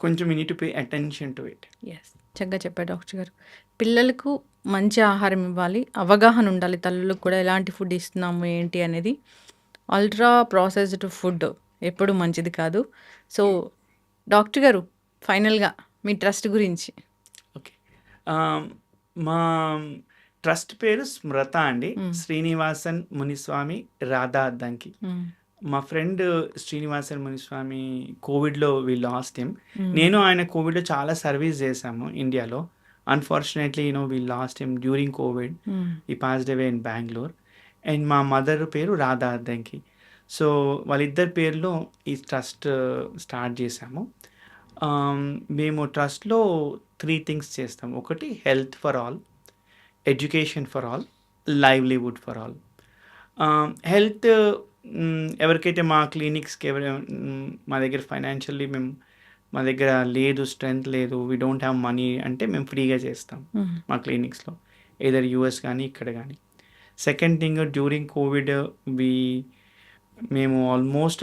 కొంచెం you need to pay attention to it. Yes, చక్కగా చెప్పారు డాక్టర్ గారు. పిల్లలకు మంచి ఆహారం ఇవ్వాలి, అవగాహన ఉండాలి తల్లులకు కూడా ఎలాంటి ఫుడ్ ఇస్తున్నాము ఏంటి అనేది. అల్ట్రా ప్రాసెస్డ్ ఫుడ్ ఎప్పుడు మంచిది కాదు. సో డాక్టర్ గారు, ఫైనల్గా మీ ట్రస్ట్ గురించి. ఓకే, మా ట్రస్ట్ పేరు స్మృత అండి. శ్రీనివాసన్ మునిస్వామి రాధా అద్దంకి. మా ఫ్రెండ్ శ్రీనివాసన్ మునిస్వామి కోవిడ్లో వి లాస్ట్ హిమ్. నేను ఆయన కోవిడ్లో చాలా సర్వీస్ చేశాము ఇండియాలో. Unfortunately we lost him during Covid. He passed away in Bengaluru. And మా మదర్ పేరు రాధా అద్దంకి. సో వాళ్ళిద్దరి పేర్లో ఈ ట్రస్ట్ స్టార్ట్ చేశాము. మేము ట్రస్ట్లో 3 థింగ్స్ చేస్తాం. ఒకటి health for all, education for all, livelihood for all. Health ఎవరికైతే మా క్లినిక్స్కి మా దగ్గర ఫైనాన్షియల్లీ మా దగ్గర లేదు, స్ట్రెంగ్త్ లేదు, వీ డోంట్ హ్యావ్ మనీ అంటే మేము ఫ్రీగా చేస్తాం మా క్లినిక్స్లో, ఏదర్ యూఎస్ కానీ ఇక్కడ కానీ. సెకండ్ థింగ్, డ్యూరింగ్ కోవిడ్ మేము ఆల్మోస్ట్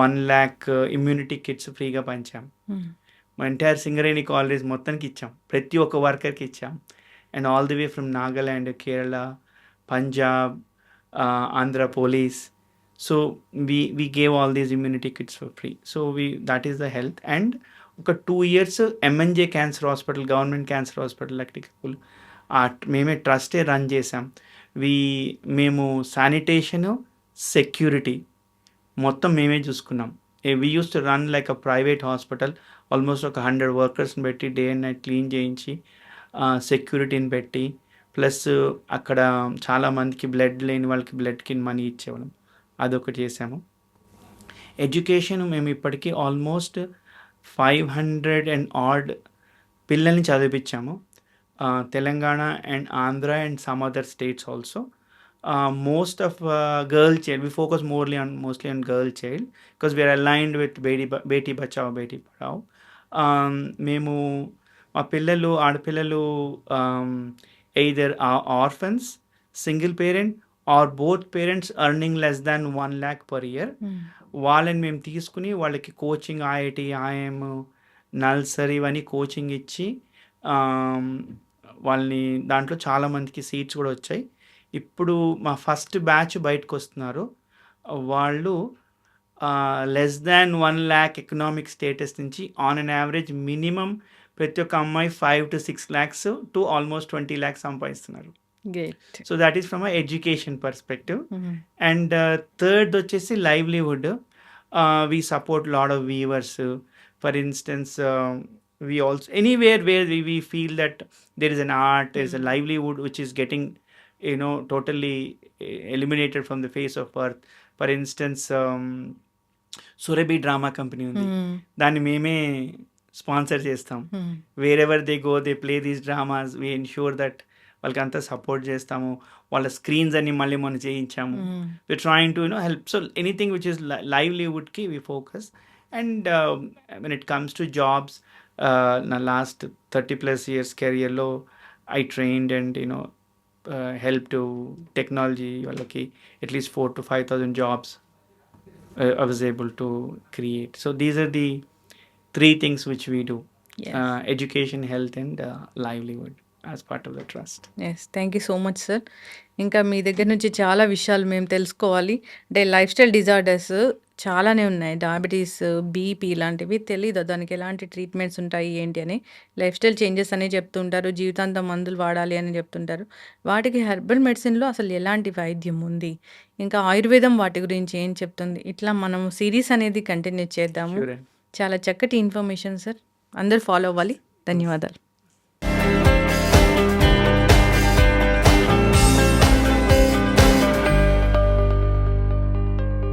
1 lakh ఇమ్యూనిటీ కిట్స్ ఫ్రీగా పంచాం. మా ఎంటైర్ సింగరేణి కాలనీస్ మొత్తానికి ఇచ్చాం, ప్రతి ఒక్క వర్కర్కి ఇచ్చాం. And all the way from Nagaland, Kerala, Punjab, Andhra police. So we gave all these immunity kits for free. So that is the health. And ఒక 2 years MNJ cancer hospital, government cancer hospital అక్టికల్, మేమే ట్రస్టే రన్ చేసాం. మేము శానిటేషను, సెక్యూరిటీ మొత్తం మేమే చూసుకున్నాం. We use to run like a private hospital. Almost ఒక 100 వర్కర్స్ని పెట్టి డే అండ్ నైట్ క్లీన్ చేయించి, సెక్యూరిటీని పెట్టి, ప్లస్ అక్కడ చాలామందికి బ్లడ్ లేని వాళ్ళకి బ్లడ్కి మనీ ఇచ్చేవాళ్ళం, అదొకటి చేసాము. ఎడ్యుకేషన్ మేము ఇప్పటికీ ఆల్మోస్ట్ 500 and odd పిల్లల్ని చదివించాము. Telangana and Andhra and some other states also. Most of girl child, we focus mostly on girl child because we are aligned with Beti Bachao, Beti Padhao. మేము మా పిల్లలు, ఆడపిల్లలు either orphans, single parent or both parents earning less than 1 lakh per year. వాళ్ళని మేము తీసుకుని వాళ్ళకి coaching, IIT, IIM, నల్సరీ ఇవన్నీ coaching ఇచ్చి వాళ్ళని దాంట్లో చాలామందికి సీట్స్ కూడా వచ్చాయి. ఇప్పుడు మా ఫస్ట్ బ్యాచ్ బయటకు వస్తున్నారు. వాళ్ళు less than 1 lakh economic status నుంచి ఆన్ అన్ యావరేజ్ మినిమం ప్రతి ఒక్క అమ్మాయి 5 to 6 lakhs to almost 20 lakhs సంపాదిస్తున్నారు. So that is from education perspective. And third వచ్చేసి livelihood. We support lot of weavers. For instance, we also anywhere where we feel that there is an art, there is a livelihood which is getting totally eliminated from the face of earth. For instance, Surabhi drama company ఉంది, దాన్ని మేమే sponsor చేస్తాం. Wear ever they go, they play these dramas, we ensure that వాళ్ళకి అంతా support చేస్తాము. వాళ్ళ screens అన్ని మళ్ళీ మనం చేయించాము. We trying to help. So anything which is లైవ్లీవుడ్కి we focus. And when it comes to jobs, నా లాస్ట్ 30+ years కెరియర్లో I trained and help to technology వాళ్ళకి అట్లీస్ట్ 4,000 to 5,000 jobs I was able to create. So these are the 3 things which we do. Yes. Education, health and livelihood as part of the trust. Yes, thank you so much sir. ఇంకా మీ దగ్గర నుంచి చాలా విషయాలు మేము తెలుసుకోవాలి. అంటే life style disorders చాలానే ఉన్నాయి, డయాబెటీస్, బీపీ ఇలాంటివి. తెలీదు దానికి ఎలాంటి ట్రీట్మెంట్స్ ఉంటాయి ఏంటి అని. లైఫ్ స్టైల్ చేంజెస్ అని చెప్తుంటారు, జీవితాంతం మందులు వాడాలి అని చెప్తుంటారు. వాటికి హెర్బల్ మెడిసిన్లో అసలు ఎలాంటి వైద్యం ఉంది, ఇంకా ఆయుర్వేదం వాటి గురించి ఏం చెప్తుంది, ఇట్లా మనం సిరీస్ అనేది కంటిన్యూ చేద్దాము. Sure. చాలా చక్కటి ఇన్ఫర్మేషన్ సార్, అందరూ ఫాలో అవ్వాలి. ధన్యవాదాలు.